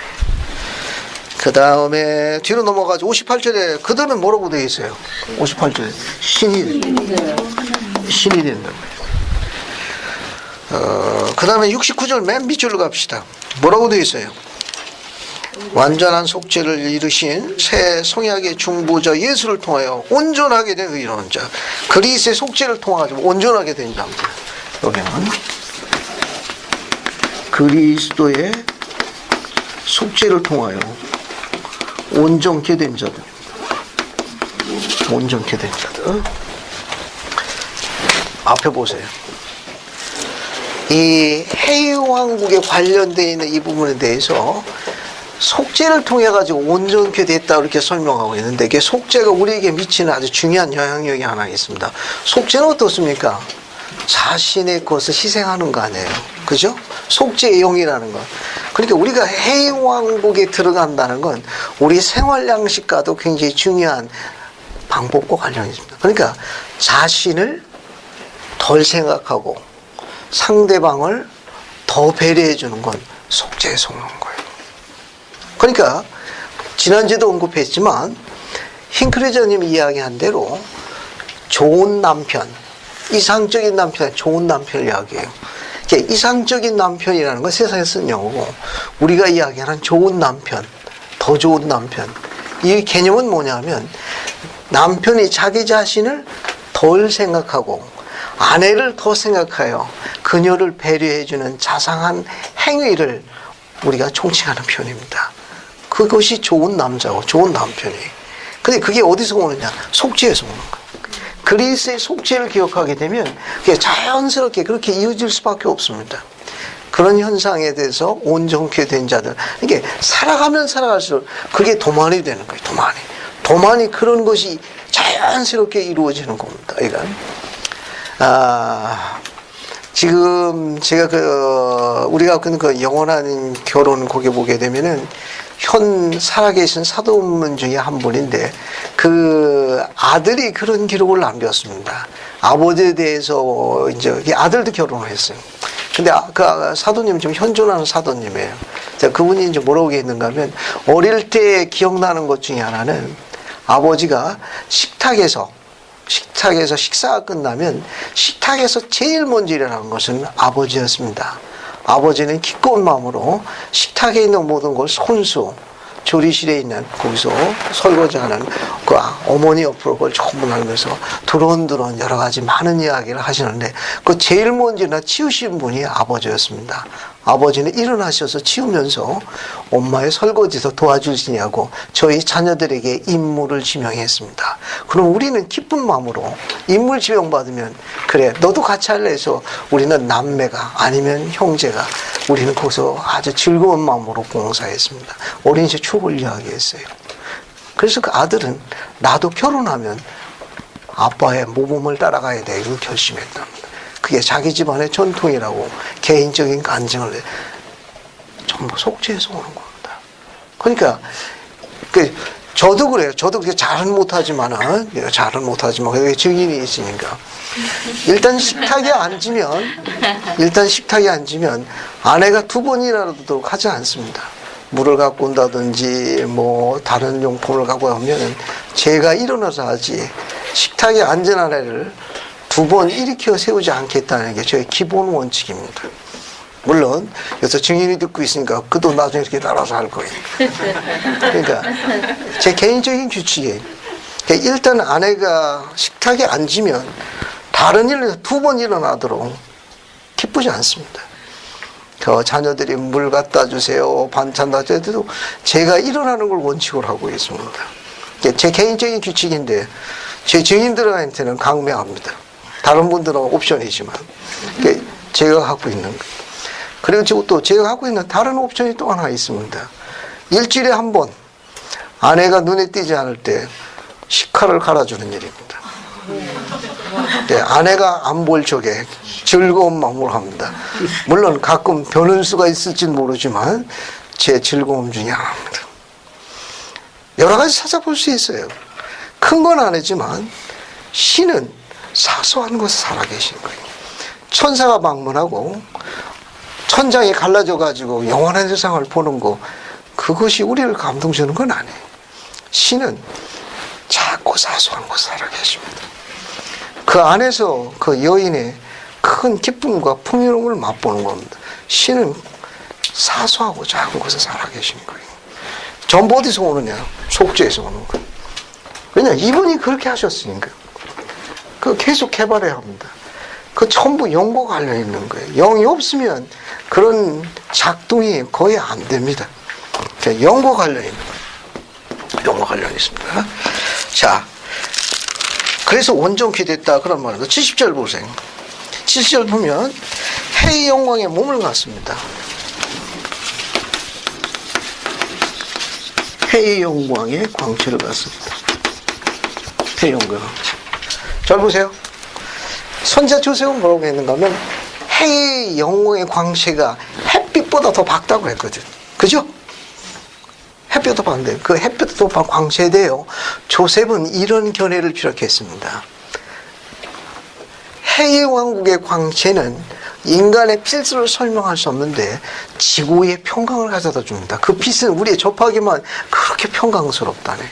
그 다음에 뒤로 넘어가서 58절에 그들은 뭐라고 되어 있어요? 58절에 신이 된다. 그 다음에 69절 맨 밑줄로 갑시다. 뭐라고 되어 있어요? 완전한 속죄를 이루신 새 성약의 중보자 예수를 통하여 온전하게 된 의로운 자, 그리스의 속죄를 통하여 온전하게 된 자입니다. 여기는 그리스도의 속죄를 통하여 온전케 된 자들, 온전케 된 자들. 앞에 보세요. 이 해왕국에 관련되어 있는 이 부분에 대해서 속죄를 통해 가지고 온전케 됐다 이렇게 설명하고 있는데, 이게 속죄가 우리에게 미치는 아주 중요한 영향력이 하나 있습니다. 속죄는 어떻습니까? 자신의 것을 희생하는 거 아니에요. 그죠? 속죄의 영이라는 거. 그러니까 우리가 해왕국에 들어간다는 건 우리 생활 양식과도 굉장히 중요한 방법과 관련이 있습니다. 그러니까 자신을 덜 생각하고 상대방을 더 배려해 주는 건 속죄에 속는 거예요. 그러니까 지난주에도 언급했지만 흰크레저님이 이야기한 대로 좋은 남편, 이상적인 남편, 좋은 남편을 이야기해요. 이상적인 남편이라는 건 세상에 쓰는 용어고, 우리가 이야기하는 좋은 남편, 더 좋은 남편, 이 개념은 뭐냐면 남편이 자기 자신을 덜 생각하고 아내를 더 생각하여 그녀를 배려해주는 자상한 행위를 우리가 총칭하는 표현입니다. 그것이 좋은 남자고 좋은 남편이에요. 근데 그게 어디서 오느냐? 속죄에서 오는 거예요. 그리스의 속죄를 기억하게 되면 그게 자연스럽게 그렇게 이어질 수밖에 없습니다. 그런 현상에 대해서 온전케 된 자들, 이게 살아가면 살아갈수록 그게 도만이 되는 거예요. 도만이 그런 것이 자연스럽게 이루어지는 겁니다. 이건 지금 제가 우리가 그 영원한 결혼 거기 보게 되면은 현 살아계신 사도문 중에 한 분인데, 그 아들이 그런 기록을 남겼습니다. 아버지에 대해서 이제 아들도 결혼을 했어요. 근데 그 사도님 지금 현존하는 사도님이에요. 그분이 이제 뭐라고 했는가 하면, 어릴 때 기억나는 것 중에 하나는 아버지가 식탁에서 식사가 끝나면 식탁에서 제일 먼저 일어나는 것은 아버지였습니다. 아버지는 기꺼운 마음으로 식탁에 있는 모든 걸 손수, 조리실에 있는 거기서 설거지하는 그 어머니 옆으로 그걸 전부 나누면서 두런두런 여러 가지 많은 이야기를 하시는데, 그 제일 먼저 치우신 분이 아버지였습니다. 아버지는 일어나셔서 치우면서 엄마의 설거지도 도와주시냐고 저희 자녀들에게 임무를 지명했습니다. 그럼 우리는 기쁜 마음으로 임무를 지명받으면, 그래 너도 같이 할래 해서 우리는 남매가 아니면 형제가 우리는 거기서 아주 즐거운 마음으로 봉사했습니다. 어린 시절 추억을 이야기했어요. 그래서 그 아들은 나도 결혼하면 아빠의 모범을 따라가야 돼 이걸 결심했답니다. 그게 자기 집안의 전통이라고 개인적인 간증을 전부 속죄해서 오는 겁니다. 그러니까 저도 그래요. 저도 그렇게 잘은 못하지만은 그게 증인이 있으니까 일단 식탁에 앉으면 아내가 두 번이라도 하지 않습니다. 물을 갖고 온다든지 뭐 다른 용품을 갖고 오면 제가 일어나서 하지, 식탁에 앉은 아내를 두 번 일으켜 세우지 않겠다는 게 저의 기본 원칙입니다. 물론 여기서 증인이 듣고 있으니까 그도 나중에 이렇게 따라서 할 거예요. 그러니까 제 개인적인 규칙이에요. 일단 아내가 식탁에 앉으면 다른 일을 두 번 일어나도록 기쁘지 않습니다. 자녀들이 물 갖다 주세요, 반찬 갖다 주세요, 제가 일어나는 걸 원칙으로 하고 있습니다. 제 개인적인 규칙인데 제 증인들한테는 강매합니다. 다른 분들은 옵션이지만 제가 갖고 있는 거예요. 그리고 또 제가 갖고 있는 다른 옵션이 또 하나 있습니다. 일주일에 한 번 아내가 눈에 띄지 않을 때 식칼을 갈아주는 일입니다. 아내가 안 볼 적에 즐거운 마음으로 합니다. 물론 가끔 변은수가 있을지는 모르지만 제 즐거움 중에 하나입니다. 여러 가지 찾아볼 수 있어요. 큰 건 아니지만 신은 사소한 곳에 살아계신 거예요. 천사가 방문하고 천장이 갈라져 가지고 영원한 세상을 보는 거, 그것이 우리를 감동주는 건 아니에요. 신은 작고 사소한 곳에 살아계십니다. 그 안에서 그 여인의 큰 기쁨과 풍요로움을 맛보는 겁니다. 신은 사소하고 작은 곳에 살아계신 거예요. 전부 어디서 오느냐? 속죄에서 오는 거예요. 왜냐? 이분이 그렇게 하셨으니까. 그 계속 개발해야 합니다. 그 전부 영과 관련 있는 거예요. 영이 없으면 그런 작동이 거의 안 됩니다. 영과 관련 있는 거예요. 영과 관련이 있습니다. 자, 그래서 온전케 됐다 그런 말입니다. 70절 보세요. 70절 보면 해의 영광에 몸을 갖습니다. 해의 영광에 광채를 갖습니다. 해의 영광. 잘 보세요. 선지자 조셉은 뭐라고 했는가 하면 해의 영광의 광채가 햇빛보다 더 밝다고 했거든. 그죠? 햇빛도 밝은데 그 햇빛도 광채돼요. 조셉은 이런 견해를 기록했습니다. 해의 왕국의 광채는 인간의 필수를 설명할 수 없는데 지구의 평강을 가져다 줍니다. 그 빛은 우리의 접하기만 그렇게 평강스럽다네.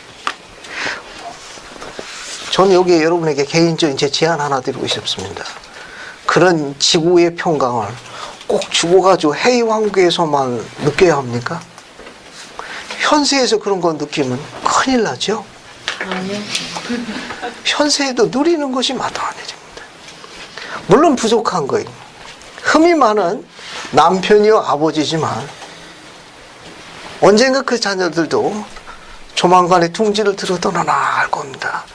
저는 여기에 여러분에게 개인적인 제 제안 하나 드리고 싶습니다. 그런 지구의 평강을 꼭 죽어가지고 해의 왕국에서만 느껴야 합니까? 현세에서 그런 거 느끼면 큰일 나죠? 아니요. 현세에도 누리는 것이 마땅합니다. 물론 부족한 거예요. 흠이 많은 남편이요 아버지지만 언젠가 그 자녀들도 조만간에 둥지를 들어 떠나갈 겁니다.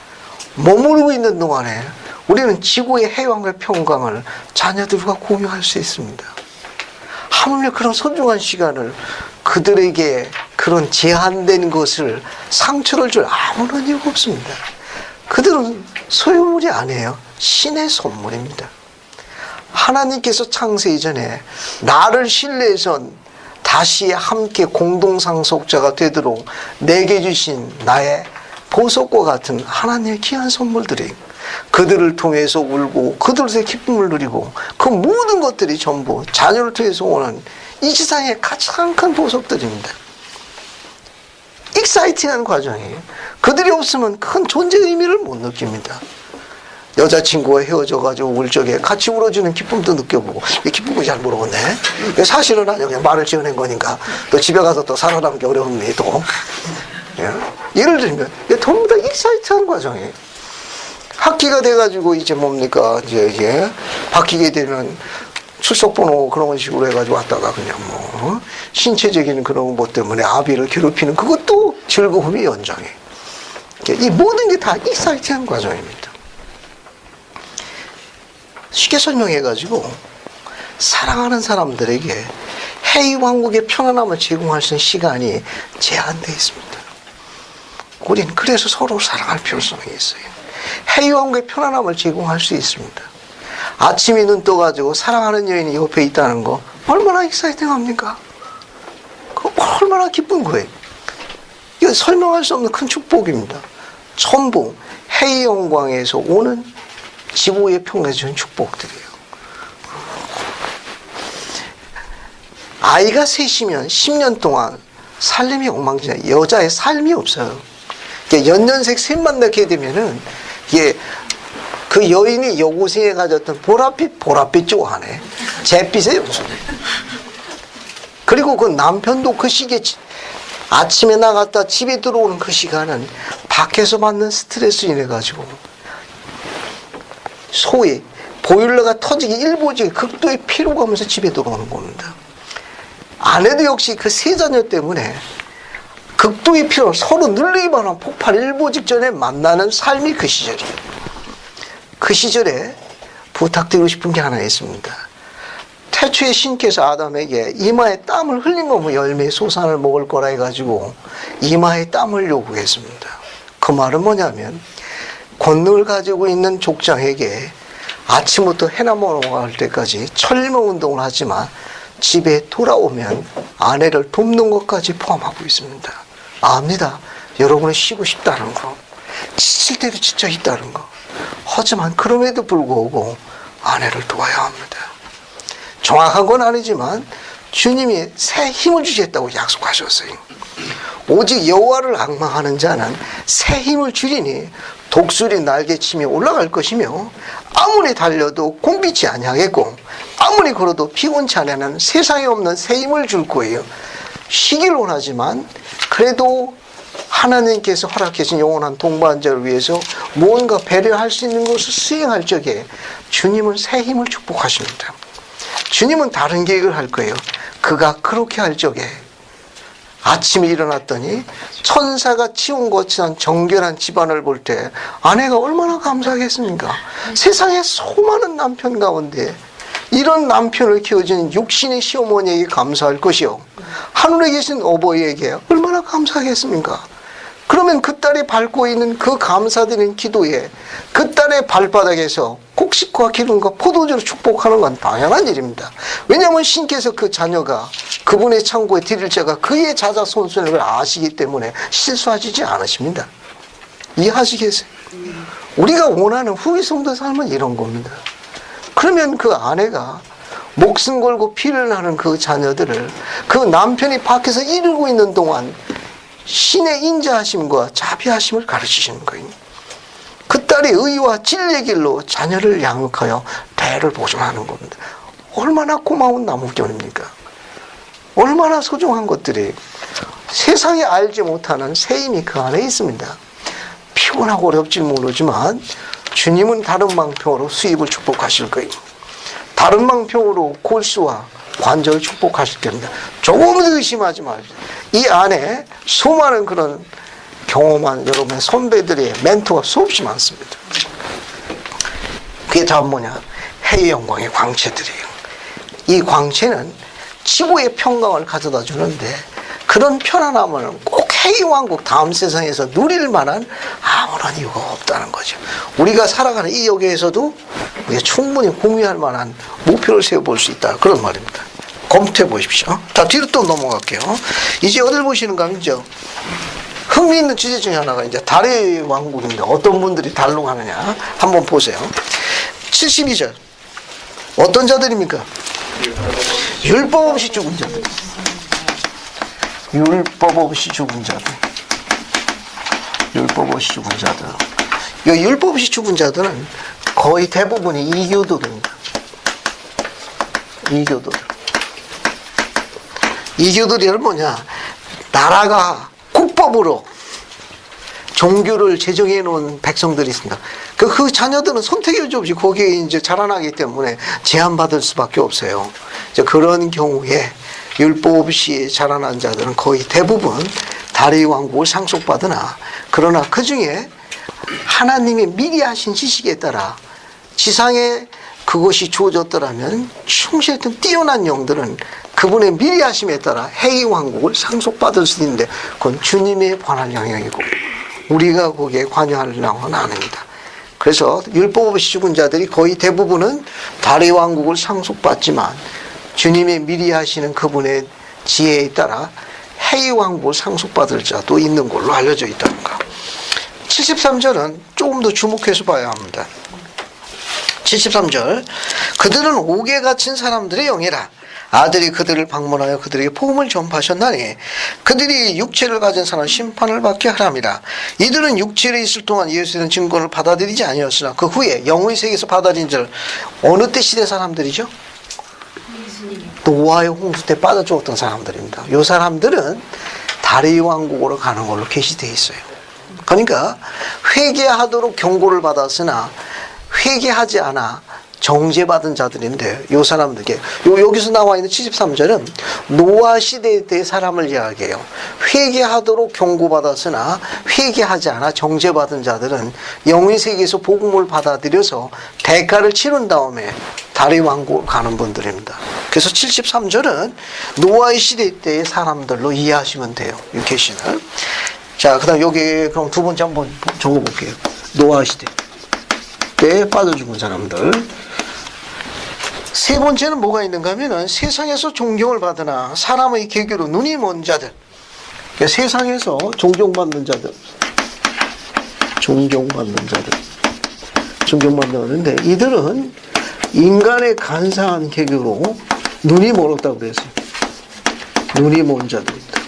머무르고 있는 동안에 우리는 지구의 해방과 평강을 자녀들과 공유할 수 있습니다. 하물며 그런 소중한 시간을 그들에게 그런 제한된 것을 상처를 줄 아무런 이유가 없습니다. 그들은 소유물이 아니에요. 신의 선물입니다. 하나님께서 창세 이전에 나를 신뢰해서 다시 함께 공동상속자가 되도록 내게 주신 나의 보석과 같은 하나님의 귀한 선물들이 그들을 통해서 울고 그들의 기쁨을 누리고 그 모든 것들이 전부 자녀를 통해서 오는 이 세상의 가장 큰 보석들입니다. 익사이팅한 과정이에요. 그들이 없으면 큰 존재의 의미를 못 느낍니다. 여자친구와 헤어져가지고 울 적에 같이 울어주는 기쁨도 느껴보고 이 기쁨을 잘 모르겠네. 사실은 아니야. 그냥 말을 지어낸 거니까 또 집에 가서 또 살아남기 어려움이 또 예를 들면 이게 전부 다 익사이트한 과정이에요. 학기가 돼가지고 이제 뭡니까 이제 바뀌게 되면 출석번호 그런 식으로 해가지고 왔다가 그냥 뭐 신체적인 그런 것 때문에 아비를 괴롭히는 그것도 즐거움의 연장이에요. 이 모든 게 다 익사이트한 과정입니다. 쉽게 설명해가지고 사랑하는 사람들에게 해의 왕국의 편안함을 제공할 수 있는 시간이 제한되어 있습니다. 우린 그래서 서로 사랑할 필요성이 있어요. 해의 왕국의 편안함을 제공할 수 있습니다. 아침에 눈 떠가지고 사랑하는 여인이 옆에 있다는 거 얼마나 익사이팅합니까? 얼마나 기쁜 거예요. 이거 설명할 수 없는 큰 축복입니다. 전부 해의 영광에서 오는 지구의 평강에서 주는 축복들이에요. 아이가 셋이면 10년 동안 살림이 엉망진창, 여자의 삶이 없어요. 연년색 셋만 낳게 되면은 이게 그 여인이 여고생에 가졌던 보랏빛 좋아하네. 잿빛의 용수네. 그리고 그 남편도 그 시기에 아침에 나갔다 집에 들어오는 그 시간은 밖에서 받는 스트레스 인해 가지고 소위 보일러가 터지기 일보지 극도의 피로감에서 집에 들어오는 겁니다. 아내도 역시 그 세 자녀 때문에 극도의 피로 서로 늘리기만 한 폭발 일보 직전에 만나는 삶이 그 시절이에요. 그 시절에 부탁드리고 싶은 게 하나 있습니다. 태초에 신께서 아담에게 이마에 땀을 흘린 거면 열매의 소산을 먹을 거라 해가지고 이마에 땀을 요구했습니다. 그 말은 뭐냐면 권능을 가지고 있는 족장에게 아침부터 해나 먹어갈 때까지 철모 운동을 하지만 집에 돌아오면 아내를 돕는 것까지 포함하고 있습니다. 압니다. 여러분은 쉬고 싶다는 거, 지칠 때도 지쳐 있다는 거. 하지만 그럼에도 불구하고 아내를 도와야 합니다. 정확한 건 아니지만 주님이 새 힘을 주시겠다고 약속하셨어요. 오직 여호와를 앙망하는 자는 새 힘을 주리니 독수리 날개치며 올라갈 것이며 아무리 달려도 곤비치 아니하겠고 아무리 걸어도 피곤치 않으면 세상에 없는 새 힘을 줄 거예요. 쉬길 원하지만 그래도 하나님께서 허락하신 영원한 동반자를 위해서 무언가 배려할 수 있는 것을 수행할 적에 주님은 새 힘을 축복하십니다. 주님은 다른 계획을 할 거예요. 그가 그렇게 할 적에 아침에 일어났더니 천사가 치운 것처럼 정결한 집안을 볼 때 아내가 얼마나 감사하겠습니까? 세상에 수많은 남편 가운데 이런 남편을 키워주는 육신의 시어머니에게 감사할 것이요, 하늘에 계신 어버이에게 얼마나 감사하겠습니까? 그러면 그 딸이 밟고 있는 그 감사드리는 기도에 그 딸의 발바닥에서 곡식과 기름과 포도주를 축복하는 건 당연한 일입니다. 왜냐하면 신께서 그 자녀가 그분의 창고에 드릴 자가 그의 자자손손을 걸 아시기 때문에 실수하시지 않으십니다. 이해하시겠어요? 우리가 원하는 후기성도 삶은 이런 겁니다. 그러면 그 아내가 목숨 걸고 피를 나는 그 자녀들을 그 남편이 밖에서 이루고 있는 동안 신의 인자하심과 자비하심을 가르치시는 거예요. 그 딸이 의와 진리의 길로 자녀를 양육하여 대를 보존하는 겁니다. 얼마나 고마운 나무견입니까? 얼마나 소중한 것들이 세상에 알지 못하는 새 힘이 그 안에 있습니다. 피곤하고 어렵지 모르지만 주님은 다른 방편으로 수입을 축복하실 거예요. 다른 방편으로 골수와 관절을 축복하실 겁니다. 조금도 의심하지 마십시오. 이 안에 수많은 그런 경험한 여러분의 선배들의 멘토가 수없이 많습니다. 그게 다 뭐냐? 해의 영광의 광채들이에요. 이 광채는 지구의 평강을 가져다 주는데 그런 편안함을 꼭 해의 왕국 다음 세상에서 누릴 만한 아무런 이유가 없다는 거죠. 우리가 살아가는 이 여기에서도 우리가 충분히 공유할 만한 목표를 세워볼 수 있다, 그런 말입니다. 검토해 보십시오. 자, 뒤로 또 넘어갈게요. 이제 어딜 보시는가 하면요, 흥미있는 주제 중에 하나가 이제 달의 왕국인데 어떤 분들이 달로 가느냐 한번 보세요. 72절 어떤 자들입니까? 율법 없이 죽은 자들. 율법 없이 죽은 자들. 율법 없이 죽은 자들. 이 율법 없이 죽은 자들은 거의 대부분이 이교도들입니다. 이교도들. 이교도들은 뭐냐? 나라가 국법으로 종교를 제정해 놓은 백성들이 있습니다. 그 자녀들은 선택의 여지 없이 거기에 이제 자라나기 때문에 제한받을 수밖에 없어요. 이제 그런 경우에 율법 없이 자라난 자들은 거의 대부분 달의 왕국을 상속받으나, 그러나 그 중에 하나님이 미리 하신 지식에 따라 지상에 그것이 주어졌더라면 충실했던 뛰어난 영들은 그분의 미리 하심에 따라 해의 왕국을 상속받을 수 있는데 그건 주님의 관할 영역이고 우리가 거기에 관여할 영역은 아닙니다. 그래서 율법 없이 죽은 자들이 거의 대부분은 달의 왕국을 상속받지만 주님의 미리 하시는 그분의 지혜에 따라 해의 왕국을 상속받을 자도 있는 걸로 알려져 있다는 거. 73절은 조금 더 주목해서 봐야 합니다. 73절 그들은 옥에 갇힌 사람들의 영이라. 아들이 그들을 방문하여 그들에게 복음을 전파하셨나니 그들이 육체를 가진 사람 심판을 받게 하람이라. 이들은 육체에 있을 동안 예수에 대한 증거를 받아들이지 아니었으나 그 후에 영의 세계에서 받아들인 자를 어느 때 시대 사람들이죠? 노아의 홍수 때 빠져 죽었던 사람들입니다. 이 사람들은 달의 왕국으로 가는 걸로 계시되어 있어요. 그러니까 회개하도록 경고를 받았으나 회개하지 않아 정죄받은 자들인데 이 사람들에게 여기서 나와 있는 73절은 노아 시대 때 사람을 이야기해요. 회개하도록 경고받았으나 회개하지 않아 정죄받은 자들은 영의 세계에서 복음을 받아들여서 대가를 치른 다음에 달의 왕국을 가는 분들입니다. 그래서 73절은 노아의 시대 때의 사람들로 이해하시면 돼요. 이 계시는. 자, 그 다음 여기 그럼 두 번째 한번 적어볼게요. 노아 시대 때 빠져 죽은 사람들. 세 번째는 뭐가 있는가 하면은 세상에서 존경을 받으나 사람의 계교로 눈이 먼 자들. 그러니까 세상에서 존경받는 자들. 존경받는 자들. 존경받는데 이들은 인간의 간사한 계교로 눈이 멀었다고 그랬어요. 눈이 먼 자들입니다.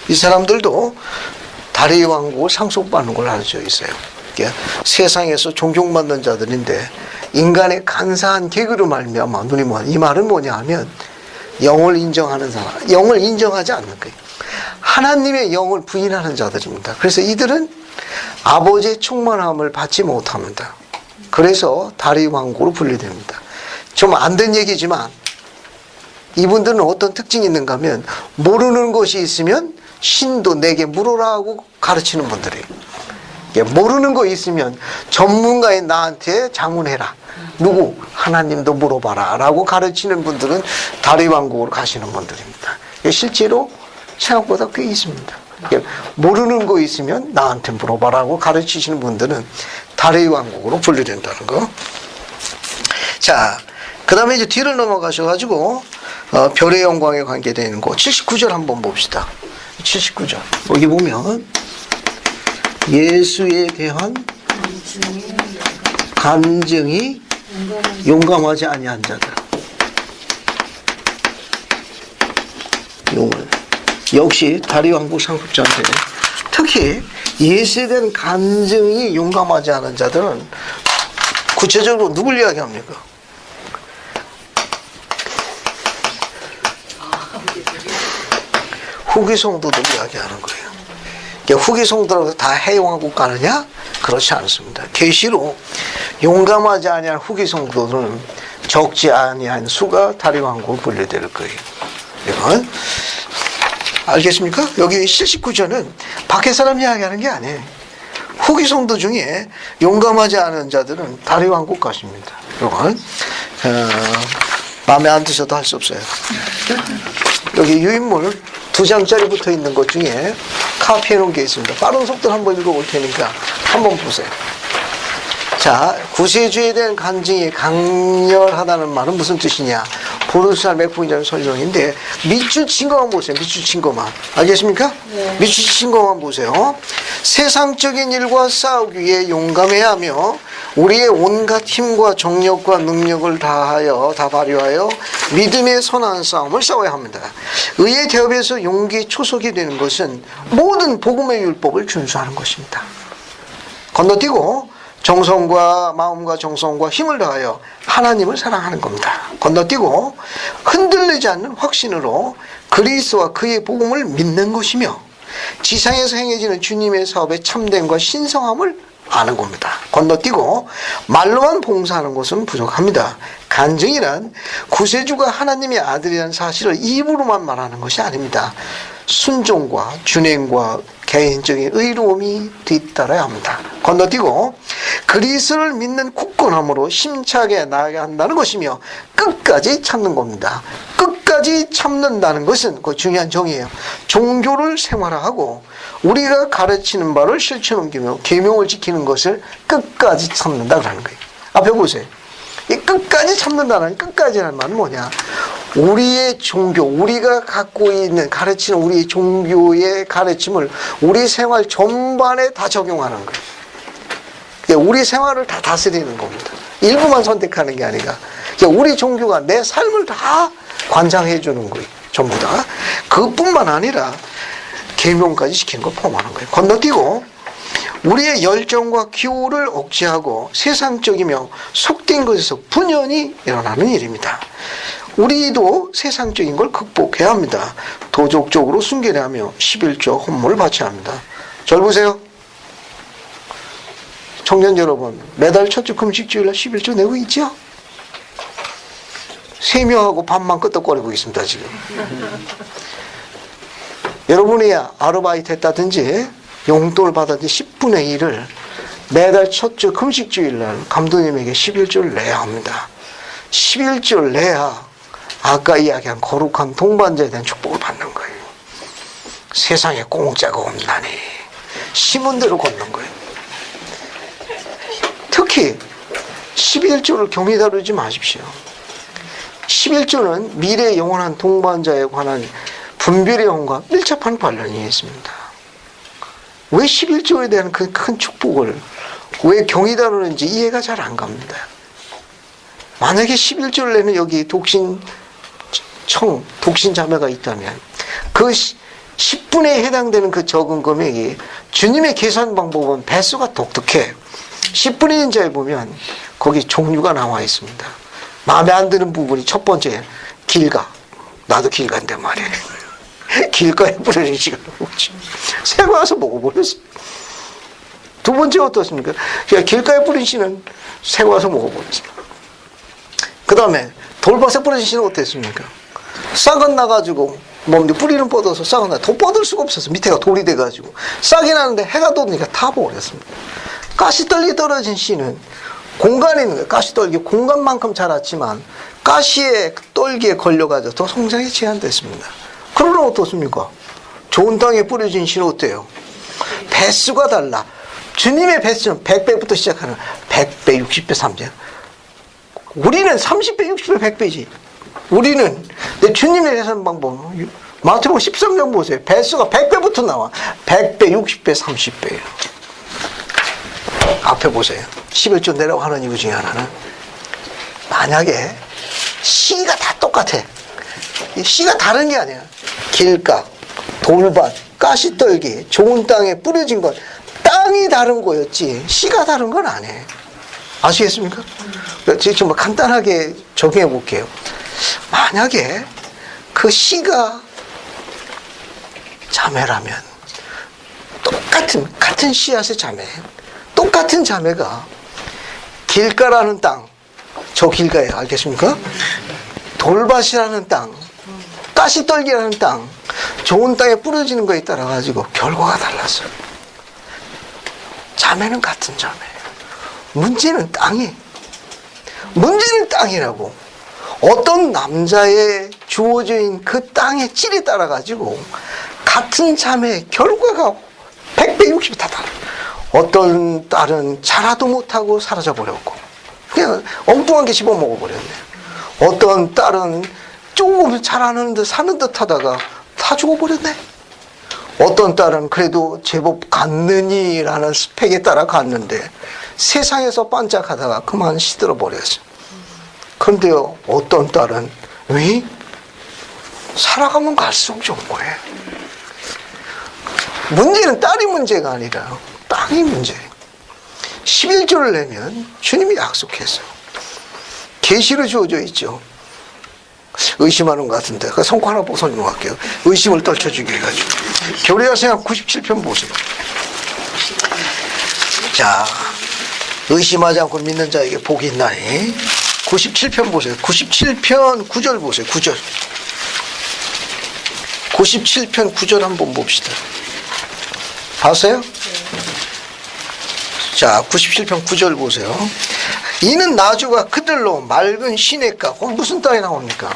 이 사람들도 달의 왕국을 상속받는 걸 알려져 있어요. 그러니까 세상에서 존경받는 자들인데 인간의 간사한 계교로 말미암아 눈이 먼. 이 말은 뭐냐 하면 영을 인정하는 사람, 영을 인정하지 않는 거예요. 하나님의 영을 부인하는 자들입니다. 그래서 이들은 아버지의 충만함을 받지 못합니다. 그래서 다리 왕국으로 분리됩니다. 좀 안 된 얘기지만 이분들은 어떤 특징이 있는가 하면 모르는 것이 있으면 신도 내게 물어라 하고 가르치는 분들이에요. 모르는 거 있으면 전문가인 나한테 장문해라. 누구? 하나님도 물어봐라 라고 가르치는 분들은 다리 왕국으로 가시는 분들입니다. 실제로 생각보다 꽤 있습니다. 모르는 거 있으면 나한테 물어봐라고 가르치시는 분들은 다리 왕국으로 분류된다는 거. 자, 그 다음에 이제 뒤를 넘어가셔가지고 별의 영광에 관계되는 거 79절 한번 봅시다. 79절 여기 보면 예수에 대한 간증이 용감하지 아니한 자들. 용을 역시 다리왕국 상급자인데 특히 예수에 대한 간증이 용감하지 않은 자들은 구체적으로 누굴 이야기합니까? 후기 성도들 이야기하는 거예요. 후기 성도라고 다 해왕국 가느냐? 그렇지 않습니다. 계시로 용감하지 아니한 후기 성도들은 적지 아니한 수가 다리왕국을 분류될 거예요. 이건 알겠습니까? 여기 79절은 밖에 사람 이야기하는 게 아니에요. 후기 성도 중에 용감하지 않은 자들은 다리왕국 가십니다. 이건 마음에 안 드셔도 할 수 없어요. 여기 유인물 2장짜리 붙어 있는 것 중에 카피해 놓은 게 있습니다. 빠른 속도로 한번 읽어볼 테니까 한번 보세요. 자, 구세주에 대한 간증이 강렬하다는 말은 무슨 뜻이냐? 보르스알 맥북이라는 설명인데 밑줄 것만 보세요. 밑줄 것만. 알겠습니까? 네. 밑줄 것만 보세요. 세상적인 일과 싸우기 위해 용감해야 하며 우리의 온갖 힘과 정력과 능력을 다 발휘하여 믿음의 선한 싸움을 싸워야 합니다. 의의 대업에서 용기의 초석이 되는 것은 모든 복음의 율법을 준수하는 것입니다. 건너뛰고 정성과 마음과 정성과 힘을 다하여 하나님을 사랑하는 겁니다. 건너뛰고 흔들리지 않는 확신으로 그리스도와 그의 복음을 믿는 것이며 지상에서 행해지는 주님의 사업의 참됨과 신성함을 아는 겁니다. 건너뛰고 말로만 봉사하는 것은 부족합니다. 간증이란 구세주가 하나님의 아들이라는 사실을 입으로만 말하는 것이 아닙니다. 순종과 준행과 개인적인 의로움이 뒤따라야 합니다. 건너뛰고 그리스도를 믿는 굳건함으로 심차게 나아가야 한다는 것이며 끝까지 참는 겁니다. 끝까지 참는다는 것은 그 중요한 정의예요. 종교를 생활화하고 우리가 가르치는 바를 실천 옮기며 계명을 지키는 것을 끝까지 참는다 그러는 거예요. 앞에 보세요. 이 끝까지 참는다는 끝까지라는 말은 뭐냐? 우리의 종교, 우리가 갖고 있는 가르치는 우리의 종교의 가르침을 우리 생활 전반에 다 적용하는 거예요. 우리 생활을 다 다스리는 겁니다. 일부만 선택하는 게 아니라 우리 종교가 내 삶을 다 관장해 주는 거예요. 전부 다. 그뿐만 아니라 계명까지 시키는 걸 포함하는 거예요. 건너뛰고 우리의 열정과 기호를 억제하고 세상적이며 속된 것에서 분연히 일어나는 일입니다. 우리도 세상적인 걸 극복해야 합니다. 도덕적으로 순결하며 11조 헌물을 바쳐야 합니다. 절 보세요. 청년 여러분, 매달 첫주 금식주일날 11조 내고 있죠? 세명하고 밥만 끄떡거리고 있습니다 지금. 여러분이 아르바이트 했다든지 용돈을 받았든지 10분의 1을 매달 첫주 금식주일날 감독님에게 11조를 내야 합니다. 11조를 내야 아까 이야기한 거룩한 동반자에 대한 축복을 받는 거예요. 세상에 공짜가 없나니 심은 대로 걷는 거예요. 특히 11조를 경히 다루지 마십시오. 11조는 미래의 영원한 동반자에 관한 분별의 영과 밀접한 관련이 있습니다. 왜 11조에 대한 그 큰 축복을 왜 경히 다루는지 이해가 잘 안 갑니다. 만약에 11조를 내는 여기 독신 자매가 있다면 그 10분에 해당되는 그 적은 금액이 주님의 계산 방법은 배수가 독특해. 10분의 1자에 보면 거기 종류가 나와 있습니다. 마음에 안 드는 부분이 첫 번째 길가 나도 길 간데 말이야. 길가에 뿌려진 씨가 나오지. 새가 와서 먹어버렸어. 두 번째 어떻습니까? 길가에 뿌린 씨는 새가 와서 먹어버렸어. 그 다음에 돌밭에 뿌려진 씨는 어땠습니까? 싹은 나가지고 뭡니까? 뿌리는 뻗어서 싹은 나. 더 뻗을 수가 없었어. 밑에가 돌이 돼가지고. 싹이 나는데 해가 돋으니까 타버렸습니다. 가시떨기 떨어진 씨는 공간에 있는 거예요. 가시떨기 공간만큼 자랐지만 가시의 떨기에 걸려가지고 더 성장이 제한됐습니다. 그러나 어떻습니까? 좋은 땅에 뿌려진 씨는 어때요? 배수가 달라. 주님의 배수는 100배부터 시작하는 100배, 60배, 3배. 우리는 30배, 60배, 100배지. 우리는 내 주님의 계산 방법 마태복음 13장 보세요. 배수가 100배부터 나와. 100배, 60배, 30배예요. 앞에 보세요. 11조 내라고 하는 이유 중에 하나는 만약에 시가 다 똑같아. 시가 다른 게 아니야. 길가, 돌밭, 가시떨기, 좋은 땅에 뿌려진 것 땅이 다른 거였지 시가 다른 건 아니에요. 아시겠습니까? 지금 뭐 간단하게 적용해 볼게요. 만약에 그 시가 자매라면 같은 씨앗의 자매, 똑같은 자매가 길가라는 땅, 저 길가에 알겠습니까? 돌밭이라는 땅, 가시떨기라는 땅, 좋은 땅에 뿌려지는 거에 따라 가지고 결과가 달랐어요. 자매는 같은 자매예요. 문제는 땅이라고. 어떤 남자의 주어져 있는 그 땅의 질에 따라 가지고 같은 자매의 결과가 100배, 60배 다 달라요. 어떤 딸은 자라도 못하고 사라져 버렸고 그냥 엉뚱한 게 씹어 먹어버렸네. 어떤 딸은 조금 자라는 듯 사는 듯 하다가 다 죽어버렸네. 어떤 딸은 그래도 제법 갔느니라는 스펙에 따라 갔는데 세상에서 반짝하다가 그만 시들어 버렸어. 그런데요, 어떤 딸은 왜? 살아가면 갈수록 좋은 거예요. 문제는 딸이 문제가 아니라 땅이 문제예요. 11조를 내면 주님이 약속했어요. 계시로 주어져 있죠. 의심하는 것 같은데 그 성과 하나 보고 설명할게요. 의심을 떨쳐주게 해가지고 교리학생학 97편 보세요. 자, 의심하지 않고 믿는 자에게 복이 있나니 97편 보세요. 97편 9절 보세요. 9절 97편 9절 한번 봅시다. 봤어요? 자, 97편 9절 보세요. 이는 나주가 그들로 맑은 시냇가. 무슨 땅이 나옵니까?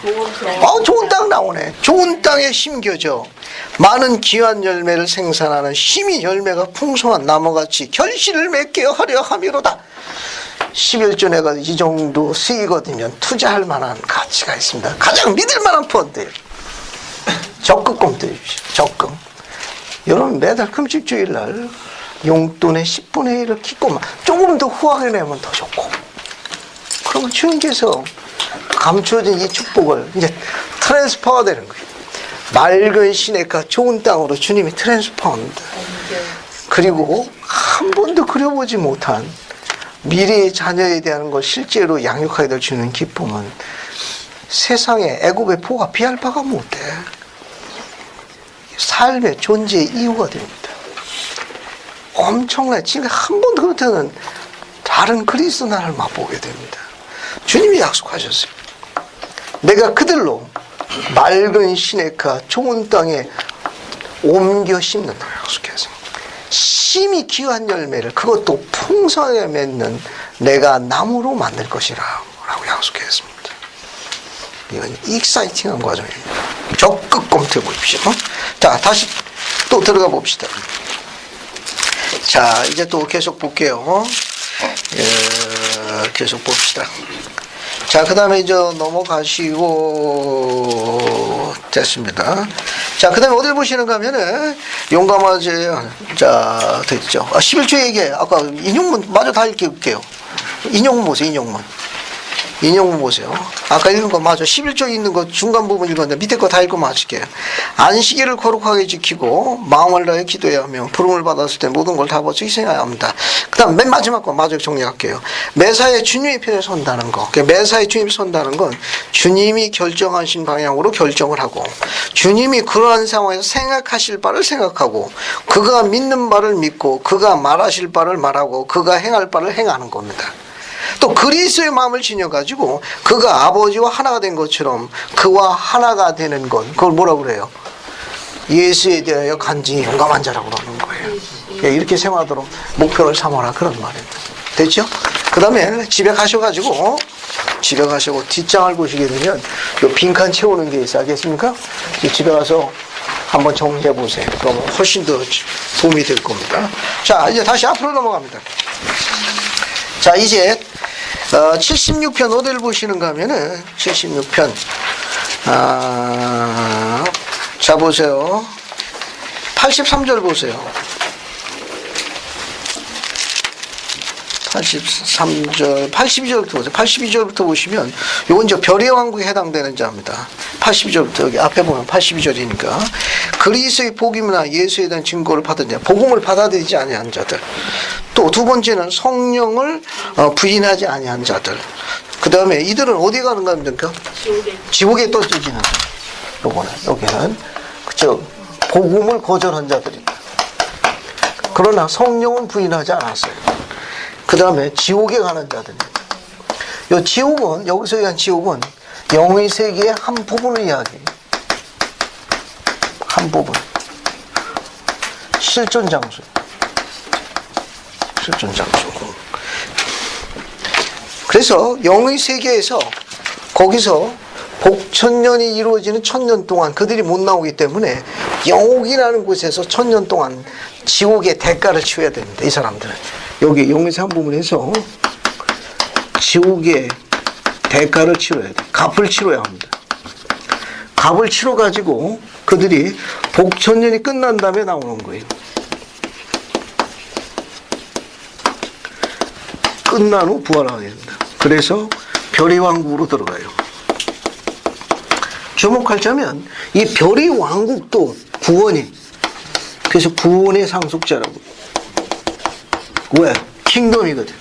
좋은 땅 나오네. 좋은 땅에 심겨져 많은 귀한 열매를 생산하는 심히 열매가 풍성한 나무같이 결실을 맺게 하려 함이로다. 11조 내가 이 정도 수익거든요. 투자할 만한 가치가 있습니다. 가장 믿을 만한 펀드예요. 적금권 드립시오. 적금. 여러분 매달 금식주일날 용돈의 10분의 1을 기꺼만 조금 더 후하게 내면 더 좋고, 그러면 주님께서 감추어진 이 축복을 이제 트랜스퍼가 되는 거예요. 맑은 시냇가 좋은 땅으로 주님이 트랜스퍼합니다. 그리고 한 번도 그려보지 못한 미래의 자녀에 대한 걸 실제로 양육하게 될 주는 기쁨은 세상에 애굽의 포가 비할 바가 못해. 삶의 존재의 이유가 됩니다. 엄청나게 지금 한 번도 그렇다는 다른 그리스도 나라를 맛보게 됩니다. 주님이 약속하셨어요. 내가 그들로 맑은 시냇가 좋은 땅에 옮겨 심는다고 약속했어요. 심히 귀한 열매를 그것도 풍성하게 맺는 내가 나무로 만들 것이라 라고 약속했습니다. 이건 익사이팅한 과정입니다. 적극 검토해 보십시오. 자, 다시 또 들어가 봅시다. 자, 이제 또 계속 볼게요. 계속 봅시다. 자, 그 다음에 이제 넘어가시고 됐습니다. 자, 그 다음에 어딜 보시는가 하면은 용감하지. 자, 됐죠. 11조 얘기해. 아까 인용문 마저 다 읽을게요. 인용문 보세요. 인용문. 인용문 보세요. 아까 읽은 거 맞아. 11조 있는 거 중간 부분 읽었는데 밑에 거 다 읽고 맞을게요. 안식일을 거룩하게 지키고 마음을 다해 기도해야 하며 부름을 받았을 때 모든 걸 다 버리고 희생해야 합니다. 그 다음 맨 마지막 거 마저 정리할게요. 매사에 주님의 편에 선다는 거. 매사에 주님이 선다는 건 주님이 결정하신 방향으로 결정을 하고 주님이 그러한 상황에서 생각하실 바를 생각하고 그가 믿는 바를 믿고 그가 말하실 바를 말하고 그가 행할 바를 행하는 겁니다. 또 그리스도의 마음을 지녀가지고 그가 아버지와 하나가 된 것처럼 그와 하나가 되는 것, 그걸 뭐라고 그래요? 예수에 대하여 간증히 용감한 자라고 그러는 거예요. 이렇게 생활하도록 목표를 삼아라, 그런 말입니다. 됐죠? 그 다음에 집에 가셔가지고 뒷장을 보시게 되면 요 빈칸 채우는 게 있어. 알겠습니까? 집에 가서 한번 정리해 보세요. 그러면 훨씬 더 도움이 될 겁니다. 자, 이제 다시 앞으로 넘어갑니다. 자, 이제 76편 어디를 보시는가 하면은 76편 자 보세요. 83절 보세요. 83절, 82절부터 보세요. 82절부터 보시면 요건 이제 별의 왕국에 해당되는 자입니다. 82절부터 여기 앞에 보면 82절이니까 그리스도의 복음이나 예수에 대한 증거를 받은 자, 복음을 받아들이지 아니한 자들. 또 두 번째는 성령을 부인하지 아니한 자들. 그 다음에 이들은 어디 가는 겁니까? 지옥에 떨어지는 자. 요거는 여기는 그쵸, 복음을 거절한 자들입니다. 그러나 성령은 부인하지 않았어요. 그 다음에 지옥에 가는 자들입니다. 요 지옥은, 여기서 얘기한 지옥은 영의 세계의 한 부분을 이야기해요. 한 부분. 실존 장소. 실존 장소. 그래서 영의 세계에서 거기서 복천년이 이루어지는 1000년 동안 그들이 못 나오기 때문에 영옥이라는 곳에서 1000년 동안 지옥의 대가를 치러야 됩니다. 이 사람들은. 여기 영에서 한 부분에서 지옥의 대가를 치러야 돼. 값을 치러야 합니다. 값을 치러가지고 그들이 복천년이 끝난 다음에 나오는 거예요. 끝난 후 부활하게 됩니다. 그래서 별의 왕국으로 들어가요. 주목할 점은 이 별의 왕국도 구원이, 그래서 구원의 상속자라고. 왜? 킹덤이거든.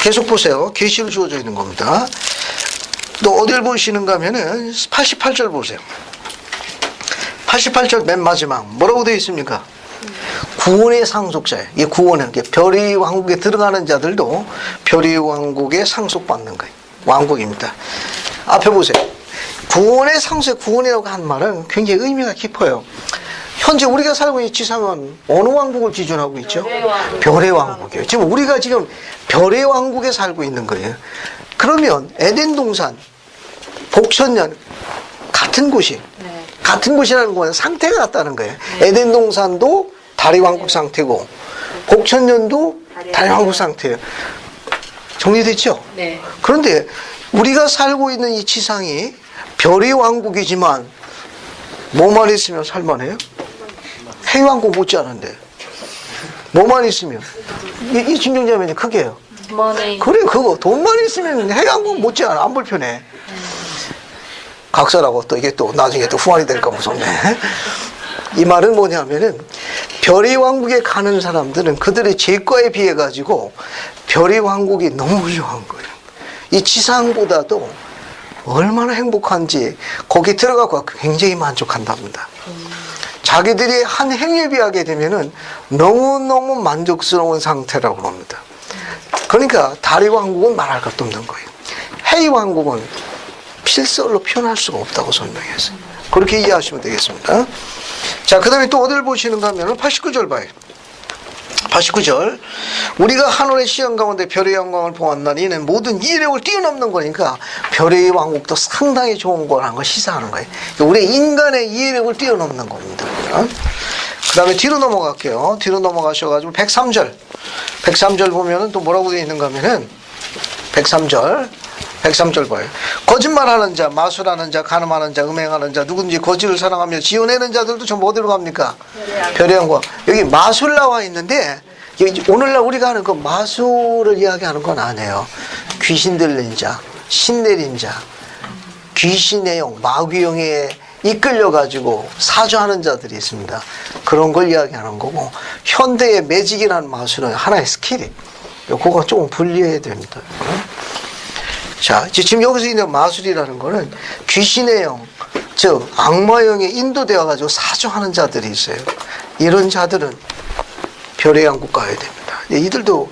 계속 보세요. 계시를 주어져 있는 겁니다. 또 어딜 보시는가 하면은 88절 보세요. 88절 맨 마지막 뭐라고 되어 있습니까? 구원의 상속자예요. 이 구원은 별의 왕국에 들어가는 자들도 별의 왕국에 상속받는 거예요. 왕국입니다. 앞에 보세요. 구원의 상속에 구원이라고 한 말은 굉장히 의미가 깊어요. 현재 우리가 살고 있는 지상은 어느 왕국을 기준하고 있죠? 별의 왕국이에요. 지금 우리가 지금 별의 왕국에 살고 있는 거예요. 그러면 에덴 동산, 복천년 같은 곳이, 같은 곳이라는 건 상태가 같다는 거예요. 에덴 동산도 달의 왕국 상태고 복천년도 달의 왕국 상태예요. 정리됐죠? 네. 그런데 우리가 살고 있는 이 지상이 별의 왕국이지만 뭐만 있으면 살만해요? 해왕국 못지않은데 뭐만 있으면 이 중경자면이 크게요. 그래, 그거 돈만 있으면 해왕국 못지않아. 안 불편해. 각설하고 또 이게 또 나중에 또 후환이 될까 무섭네. 이 말은 뭐냐면은 별의 왕국에 가는 사람들은 그들의 죄과에 비해 가지고 별의 왕국이 너무 훌륭한 거예요. 이 지상보다도 얼마나 행복한지 거기 들어가고 굉장히 만족한답니다. 자기들이 한 행위에 비하게 되면은 너무너무 만족스러운 상태라고 합니다. 그러니까 달의 왕국은 말할 것도 없는 거예요. 해의 왕국은 필설로 표현할 수가 없다고 설명했어요. 그렇게 이해하시면 되겠습니다. 자, 그 다음에 또 어디를 보시는가 하면 89절 봐요. 89절. 우리가 하늘의 시간 가운데 별의 영광을 보았나니 이는 모든 이력을 뛰어넘는 거니까 별의 왕국도 상당히 좋은 거라는 걸 시사하는 거예요. 우리 인간의 이해력을 뛰어넘는 겁니다. 그 다음에 뒤로 넘어갈게요. 뒤로 넘어가셔가지고 103절. 103절 보면은 또 뭐라고 되어 있는가 하면은 103절 봐요. 거짓말하는 자, 마술하는 자, 간음하는 자, 음행하는 자, 누군지 거짓을 사랑하며 지어내는 자들도 전부 어디로 갑니까? 별의 왕국. 여기 마술 나와 있는데 오늘날 우리가 하는 그 마술을 이야기하는 건 아니에요. 귀신 들린 자, 신 내린 자, 귀신의 영, 마귀영에 이끌려가지고 사주하는 자들이 있습니다. 그런 걸 이야기하는 거고, 현대의 매직이라는 마술은 하나의 스킬이에요. 그거 조금 분리해야 됩니다. 자, 지금 여기서 있는 마술이라는 거는 귀신의 영, 즉 악마영에 인도되어 가지고 사주하는 자들이 있어요. 이런 자들은 별의 왕국 가야 됩니다. 이들도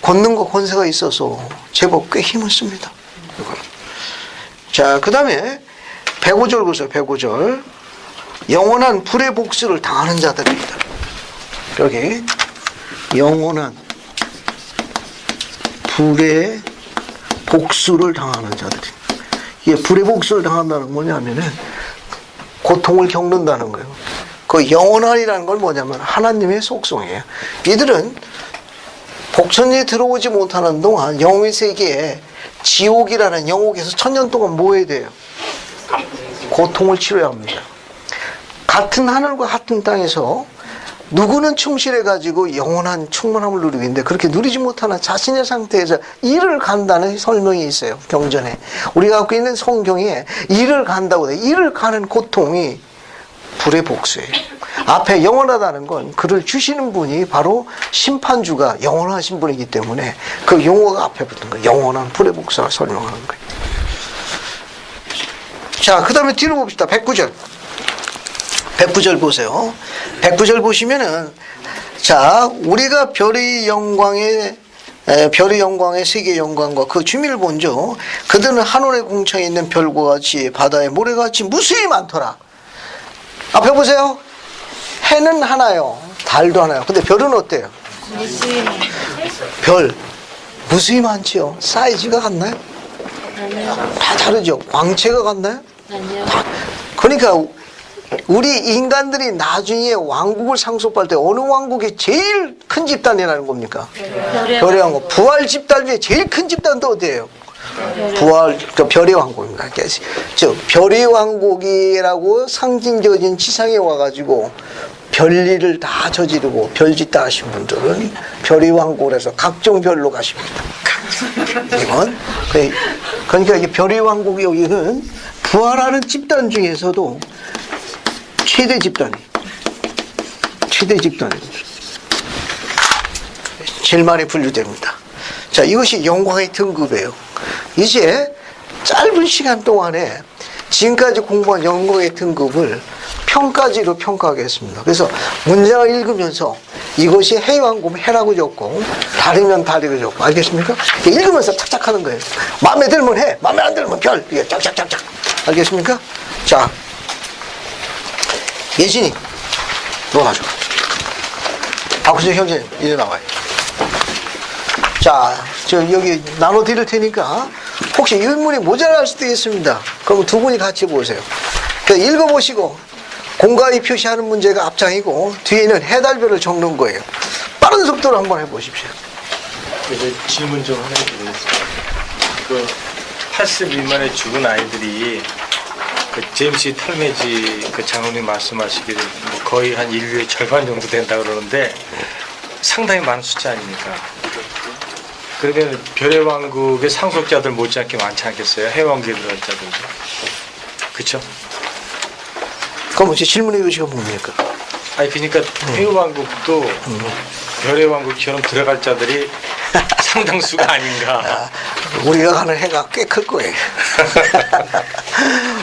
권능과 권세가 있어서 제법 꽤 힘을 씁니다. 자, 그 다음에 105절 보세요. 105절. 영원한 불의 복수를 당하는 자들입니다. 여기 영원한 불의 복수를 당하는 자들이. 이게 불의 복수를 당한다는 건 뭐냐면은 고통을 겪는다는 거예요. 그 영원한이라는 건 뭐냐면 하나님의 속성이에요. 이들은 복천리에 들어오지 못하는 동안 영의 세계에 지옥이라는 영옥에서 1000년 동안 뭐 해야 돼요? 고통을 치러야 합니다. 같은 하늘과 같은 땅에서 누구는 충실해가지고 영원한 충만함을 누리고 있는데 그렇게 누리지 못하는 자신의 상태에서 이를 간다는 설명이 있어요. 경전에. 우리가 갖고 있는 성경에 이를 간다고 돼. 이를 가는 고통이 불의 복수예요. 앞에 영원하다는 건 그를 주시는 분이 바로 심판주가 영원하신 분이기 때문에 그 용어가 앞에 붙은 거예요. 영원한 불의 복수를 설명하는 거예요. 자, 그 다음에 뒤로 봅시다. 109절. 109절 보세요. 109절 보시면은, 자, 우리가 별의 영광의 세계 영광과 그 주민을 본죠. 그들은 하늘의 공창에 있는 별과 같이 바다의 모래같이 무수히 많더라. 앞에 보세요. 해는 하나요. 달도 하나요. 근데 별은 어때요? 별. 무수히 많지요. 사이즈가 같나요? 다 다르죠. 광채가 같나요? 아니요. 그러니까 우리 인간들이 나중에 왕국을 상속할 때 어느 왕국이 제일 큰 집단이라는 겁니까? 별의 왕국. 부활 집단 중에 제일 큰 집단도 어디예요? 별의 왕국입니다. 즉 별의 왕국이라고 상징적인 지상에 와가지고 별일을 다 저지르고 별짓다 하신 분들은 별의 왕국에서 각종 별로 가십니다. 이건 그러니까 이게 별의 왕국이 여기는 부활하는 집단 중에서도 최대 집단입니다. 제일 많이 분류됩니다. 자, 이것이 영광의 등급이에요. 이제 짧은 시간 동안에 지금까지 공부한 영광의 등급을 평가지로 평가하겠습니다. 그래서 문장을 읽으면서 이것이 해왕국 해라고 적고 달이면 달이고 적고 알겠습니까? 읽으면서 착착 하는 거예요. 마음에 들면 해, 마음에 안 들면 별 이게 짝짝짝짝 알겠습니까? 자, 예진이 놀아줘. 박수정 형제님 이리 나와요. 자, 저 여기 나눠 드릴 테니까 혹시 인물이 모자랄 수도 있습니다. 그럼 두 분이 같이 보세요. 읽어보시고 공과의 표시하는 문제가 앞장이고 뒤에는 해달별을 적는 거예요. 빠른 속도로 한번 해보십시오. 이제 질문 좀 하나 드리겠습니다. 그 80 미만의 죽은 아이들이 그 제임스 털메지 그 장로님 말씀하시기를 뭐 거의 한 인류의 절반 정도 된다 그러는데 상당히 많은 숫자 아닙니까? 그러면 별의 왕국의 상속자들 못지않게 많지 않겠어요? 해왕국에 들어갈 자들도. 그렇죠? 그럼 이제 질문의 요지가 뭡니까? 아니 그러니까 해왕국도 별의 왕국처럼 들어갈 자들이 상당수가 아닌가. 우리가 가는 해가 꽤 클 거예요.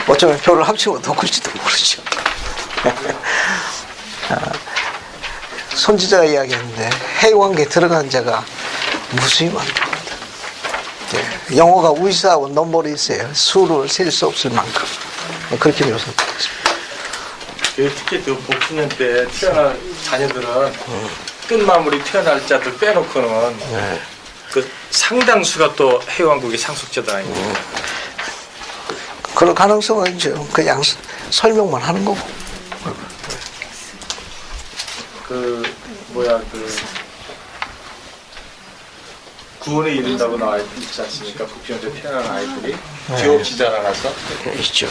어쩌면 별을 합치면 더 클지도 모르죠. 선지자가 이야기했는데 해왕국에 들어간 자가 무수히 많답니다. 네, 영어가 위스하고 넘버리 있어요. 수를 셀 수 없을 만큼. 그렇게 묘사되었습니다. 특히 그 복수년 때 태어난 자녀들은 끝마무리 태어날 자들 빼놓고는 네. 그 상당수가 또 해왕국의 상속자들 아닙니까? 그럴 가능성은 이제 그냥 설명만 하는 거고. 그 구원에 이른다고 나와 있지 않습니까? 복수년 때 태어난 아이들이 죄 없이 자라나서 있죠.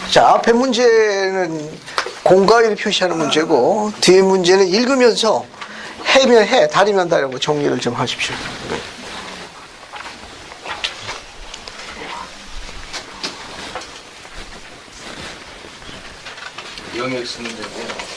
자, 앞에 문제는 공과를 표시하는 문제고 뒤에 문제는 읽으면서 해면 해, 다리면 다리고 정리를 좀 하십시오. 영역 쓰는 데고.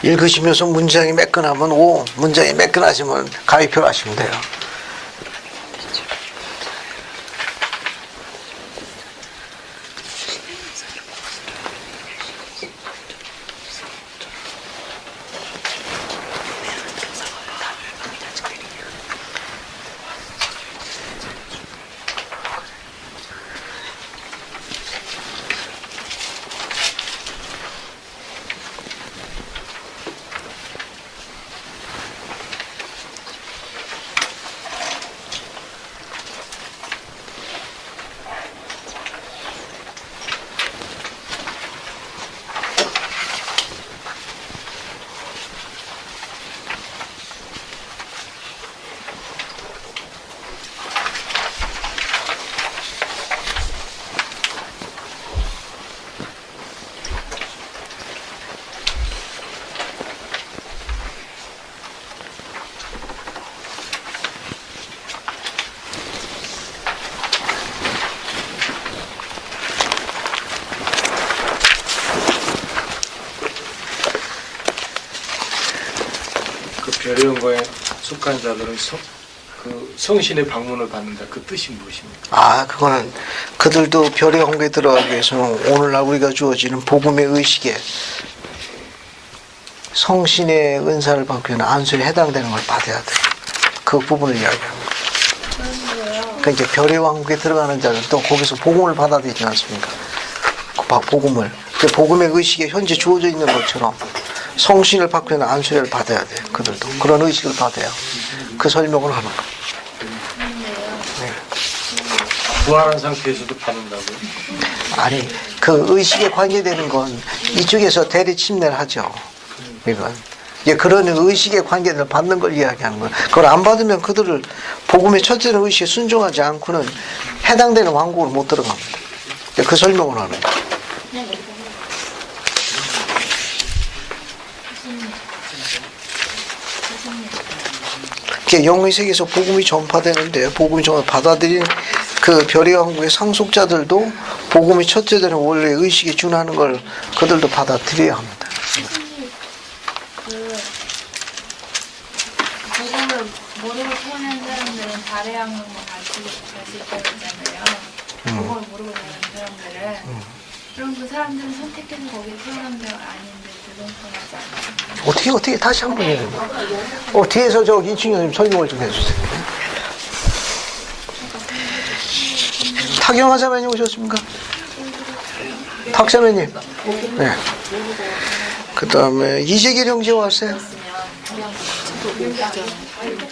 읽으시면서 문장이 매끈하면 O, 문장이 매끈하시면 가위표를 하시면 돼요. 별의원과에 속한 자들은 그 성신의 방문을 받는다. 그 뜻이 무엇입니까? 아, 그거는 그들도 별의 황고에 들어가기 위해서는 오늘날 우리가 주어지는 복음의 의식에 성신의 은사를 받기 위한 안수에 해당되는 걸 받아야 돼. 그 부분을 이야기합니다. 그러니까 이제 별의 왕국에 들어가는 자는 또 거기서 복음을 받아야 되지 않습니까? 그 복음을. 그 복음의 의식에 현재 주어져 있는 것처럼 성신을 받기 위한 안수를 받아야 돼. 그들도 그런 의식을 받아요. 그 설명을 하는 거. 네. 부활한 상태에서도 받는다고요? 아니, 그 의식에 관계되는 건 이쪽에서 대리 침례를 하죠. 이건 이제 그런 의식에 관계를 받는 걸 이야기하는 거예요. 그걸 안 받으면 그들을 복음의 첫째는 의식에 순종하지 않고는 해당되는 왕국으로 못 들어갑니다. 그 설명을 하는 거예요. 영의 세계에서 복음이 전파되는데 복음이 받아들인 그 별의 왕국의 상속자들도 복음이 첫째 되는 원래 의식에 준하는 걸 그들도 받아들여야 합니다. 복음을 모르고 태어난 사람들은 달의 왕국만 갈 수 있다고 했잖아요. 복음을 모르고 태어난 사람들은 그럼 그 사람들은 선택해서 거기에 태어난 게 아닌데 불공평하지 않아요? 어떻게 다시 한번 얘기해요. 뒤에서 저 이충현 설명을 좀 해주세요. 타경화 자매님 오셨습니까? 탁자매님. 네. 그 다음에 이재길 형제 왔어요.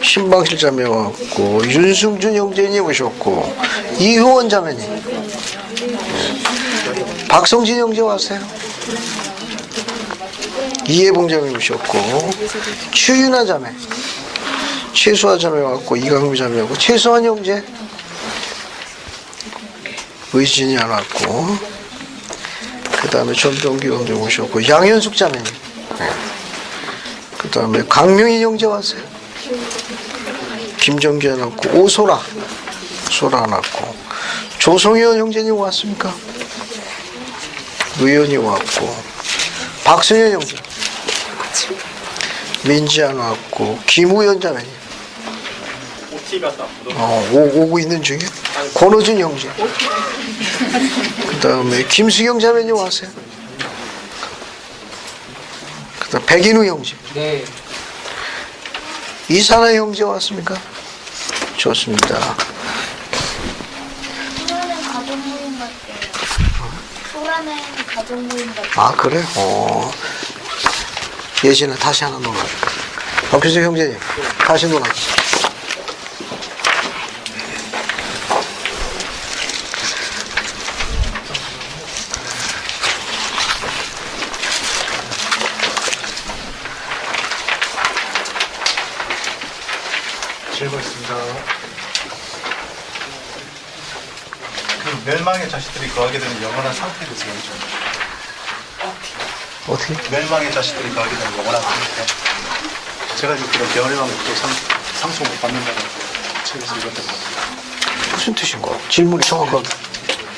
신방실 자매 왔고, 윤승준 형제님 오셨고, 이효원 자매님, 박성진 형제 왔어요. 이해봉 자매 오셨고, 추윤아 자매, 최수아 자매 왔고, 이강미 자매 왔고, 최수환 형제, 의진이 안 왔고, 그 다음에 전동기 형제 오셨고, 양현숙 자매님, 그 다음에 강명희 형제 왔어요. 김정기 안 왔고, 오소라 안 왔고, 조성현 형제님 왔습니까? 의원이 왔고, 박순현 형제, 민지 안 왔고, 김우현 자매님, 오고 있는 중에 권호준 형제, 그 다음에 김수경 자매님 왔어요. 그 다음 백인우 형제, 이산아 형제 왔습니까? 좋습니다. 소라는 가족 모임 같대요. 소라는 가족 모임 같대요. 아 그래? 예진아 다시 하나 놀아. 박규석 형제님 다시 놀아. 질문 있습니다. 그 멸망의 자식들이 거하게 되는 영원한 상태에 대해서 여쭤. 어떻게? 멸망의 자식들이 거하게 되는 영원한 상태. 제가 지금 그런 멸망도 상속 못 받는다는 책에서 읽었던 것 같아요. 무슨 뜻인 거야? 질문이 정확하게.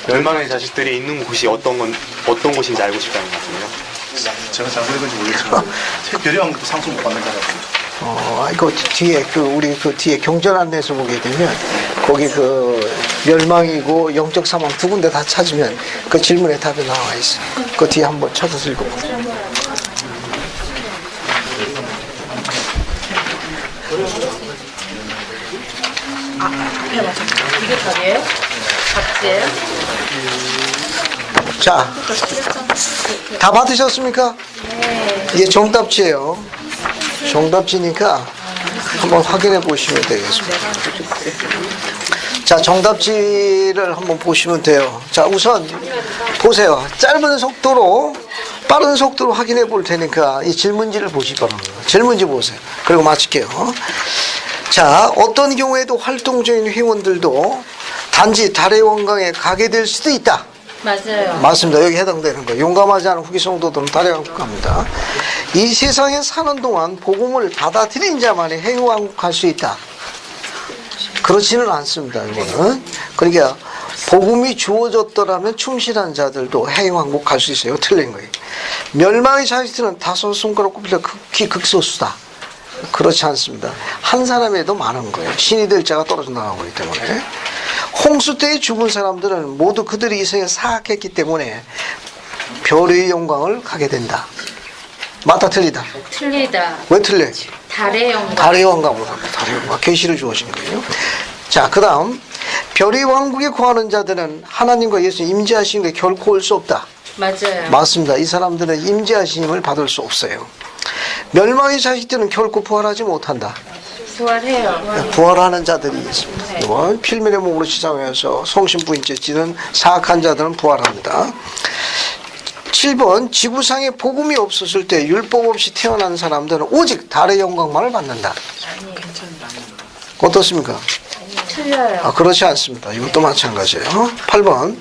멸망의 자식들이 있는 곳이 어떤 곳인지 알고 싶다는 말씀이요? 제가 잘 모르는지 모르겠지만 멸망도 상속 못 받는다는 거예요. 이거 뒤에 우리 뒤에 경전 안내서 보게 되면 거기 멸망이고 영적 사망 두 군데 다 찾으면 그 질문에 답이 나와 있어. 그 뒤에 한번 찾아서 읽어보세요. 이게 답이에요? 답지예요? 자, 다 받으셨습니까? 네. 이게 정답지예요. 정답지니까 한번 확인해 보시면 되겠습니다. 자, 정답지를 한번 보시면 돼요. 자, 우선 보세요. 짧은 속도로 빠른 속도로 확인해 볼 테니까 이 질문지를 보시기 바랍니다. 질문지 보세요. 그리고 마칠게요. 자, 어떤 경우에도 활동적인 회원들도 단지 달의 원광에 가게 될 수도 있다. 맞아요. 맞습니다. 여기 해당되는 거예요. 용감하지 않은 후기 성도들은 달의 왕국 갑니다. 이 세상에 사는 동안 복음을 받아들인 자만이 행왕국 갈 수 있다. 그렇지는 않습니다. 이거는. 그러니까 복음이 주어졌더라면 충실한 자들도 행왕국 갈 수 있어요. 틀린 거예요. 멸망의 자식들은 다섯 손가락 꼽히려 극히 극소수다. 그렇지 않습니다. 한 사람에도 많은 거예요. 신이 될 자가 떨어져 나가고 있기 때문에. 홍수 때에 죽은 사람들은 모두 그들이 이 세상에 사악했기 때문에 별의 영광을 가게 된다. 맞다 틀리다? 틀리다. 왜 틀려? 달의 영광. 달의 영광으로 갑니다. 달의 영광. 계시를 주어진 거예요. 자, 그 다음 별의 왕국에 거하는 자들은 하나님과 예수 임재하신 게 결코 올 수 없다. 맞아요. 맞습니다. 이 사람들은 임재하심을 받을 수 없어요. 멸망의 자식들은 결코 부활하지 못한다. 부활해요. 부활하는 자들이 있습니다. 이건 필면의 몸으로 시장해서 성신부인죄 지는 사악한 자들은 부활합니다. 7번 지구상에 복음이 없었을 때 율법 없이 태어난 사람들은 오직 달의 영광만을 받는다. 어떻습니까? 틀려요. 그렇지 않습니다. 이것도 마찬가지예요. 8번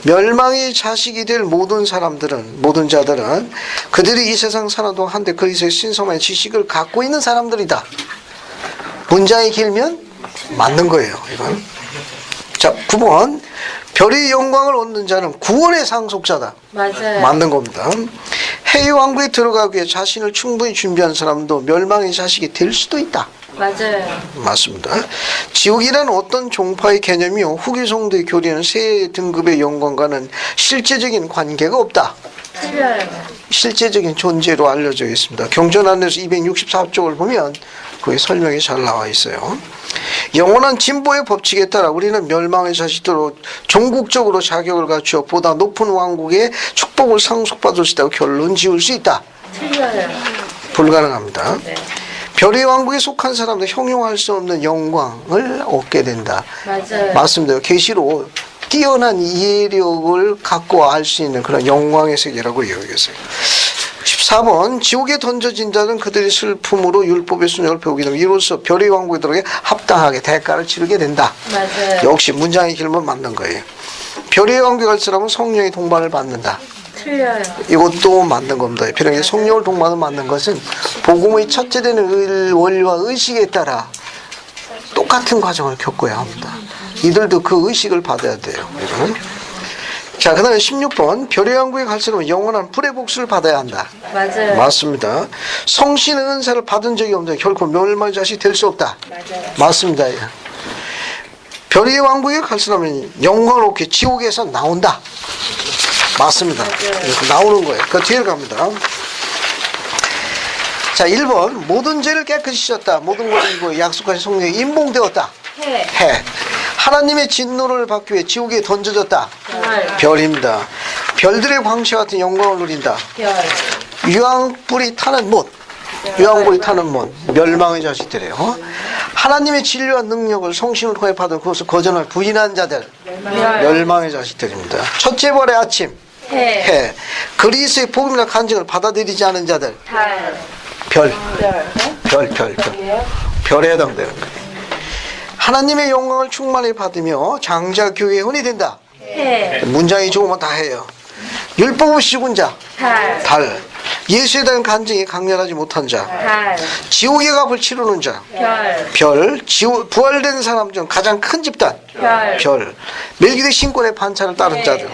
멸망의 자식이 될 모든 자들은 그들이 이 세상 사는 동안 한데 그리스도의 신성한 지식을 갖고 있는 사람들이다. 문장이 길면 맞는 거예요. 이건. 자, 9번 별의 영광을 얻는 자는 구원의 상속자다. 맞아요. 맞는 겁니다. 해의 왕국에 들어가기 위해 자신을 충분히 준비한 사람도 멸망의 자식이 될 수도 있다. 맞아요. 맞습니다. 지옥이라는 어떤 종파의 개념이요 후기 성도의 교리는 새 등급의 영광과는 실제적인 관계가 없다. 틀려요. 실제적인 존재로 알려져 있습니다. 경전 안내서 264쪽을 보면 그게 설명이 잘 나와 있어요. 영원한 진보의 법칙에 따라 우리는 멸망의 자식들로 종국적으로 자격을 갖추어 보다 높은 왕국의 축복을 상속받을 수 있다고 결론 지을 수 있다. 틀려요. 불가능합니다. 네. 별의 왕국에 속한 사람들 형용할 수 없는 영광을 얻게 된다. 맞아요. 맞습니다. 계시로 뛰어난 이해력을 갖고 알 수 있는 그런 영광의 세계라고 이야기했어요. 14번 지옥에 던져진 자는 그들의 슬픔으로 율법의 순종을 배우게 되면 이로써 별의 왕국에 들어게 합당하게 대가를 치르게 된다. 맞아요. 역시 문장의 길만 맞는 거예요. 별의 왕국에 갈 사람은 성령의 동반을 받는다. 틀려요. 이것도 맞는 겁니다. 별의 성령을 동반을 받는 것은 복음의 첫째 되는 원리와 의식에 따라 똑같은 과정을 겪어야 합니다. 이들도 그 의식을 받아야 돼요. 이거는. 자, 그 다음에 16번 별의 왕국에 갈 사람은 영원한 불의 복수를 받아야 한다. 맞아요. 맞습니다. 성신의 은사를 받은 적이 없는 결코 멸망의 자식이 될 수 없다. 맞아요. 맞습니다. 별의 왕국에 갈 사람은 영광롭게 지옥에서 나온다. 맞습니다. 나오는 거예요. 그 뒤에 갑니다. 자, 1번 모든 죄를 깨끗이 씻었다. 모든 것을 이고 약속하신 성령이 임봉되었다. 해. 하나님의 진노를 받기 위해 지옥에 던져졌다. 별입니다. 별들의 광채 같은 영광을 누린다. 유황불이 타는 못. 유황불이 타는 못. 멸망의 자식들이에요. 하나님의 진리와 능력을 성신을 통해 받은 그것을 거절할 부인한 자들. 멸망의 자식들입니다. 첫째 벌의 아침. 해. 그리스의 복음이나 간증을 받아들이지 않은 자들. 별. 별에 해당되는 거예요. 하나님의 영광을 충만히 받으며 장자 교회의 혼이 된다. 문장이 좋으면 다 해요. 율법을 씌운 자. 달. 예수에 대한 간증이 강렬하지 못한 자. 지옥의 값을 치르는 자. 별. 부활된 사람 중 가장 큰 집단. 별. 멜기덱 신권의 반차를 따른 자들.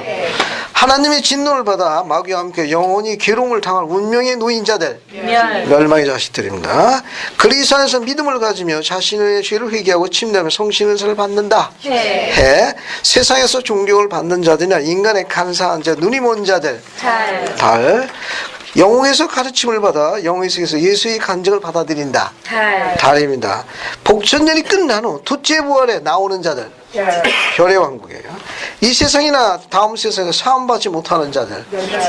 하나님의 진노를 받아 마귀와 함께 영원히 괴로움을 당할 운명의 노인자들. 멸망의 자식들입니다. 그리스도 안에서 믿음을 가지며 자신의 죄를 회개하고 침례하며 성신의 은사를 받는다. 해. 세상에서 존경을 받는 자들이나 인간의 간사한 자, 눈이 먼 자들. 달. 영웅에서 가르침을 받아 영웅의 세계에서 예수의 간증을 받아들인다. 달입니다. 복천년이 끝난 후 둘째 부활에 나오는 자들. 별의 왕국이에요. 이 세상이나 다음 세상에서 사함받지 못하는 자들.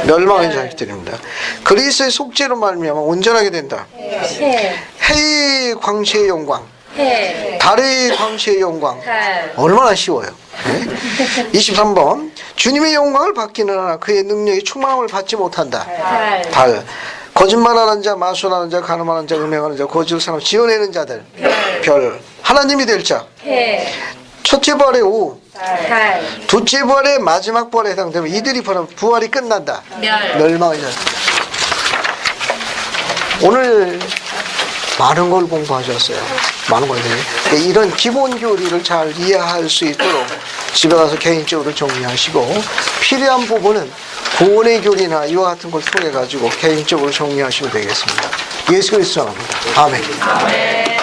멸망의 자식들입니다. 그리스도의 속죄로 말미암아 온전하게 된다. 해의 광채의 영광. 달의 광채의 영광. 얼마나 쉬워요. 23번 주님의 영광을 받기는 하나 그의 능력이 충만함을 받지 못한다. 달. 거짓말하는 자, 마술하는 자, 가늠하는 자, 음행하는 자, 거짓을 사람 지어내는 자들. 별. 하나님이 될 자. 첫째 부활의 오후. 둘째 부활의 마지막 부활에 해당되면 이들이 부활이 끝난다. 멸망의 자. 오늘 많은 걸 공부하셨어요. 많은 걸. 이런 기본 교리를 잘 이해할 수 있도록 집에 가서 개인적으로 정리하시고 필요한 부분은 구원의 교리나 이와 같은 걸 통해 가지고 개인적으로 정리하시면 되겠습니다. 예수 그리스도 합니다. 아멘.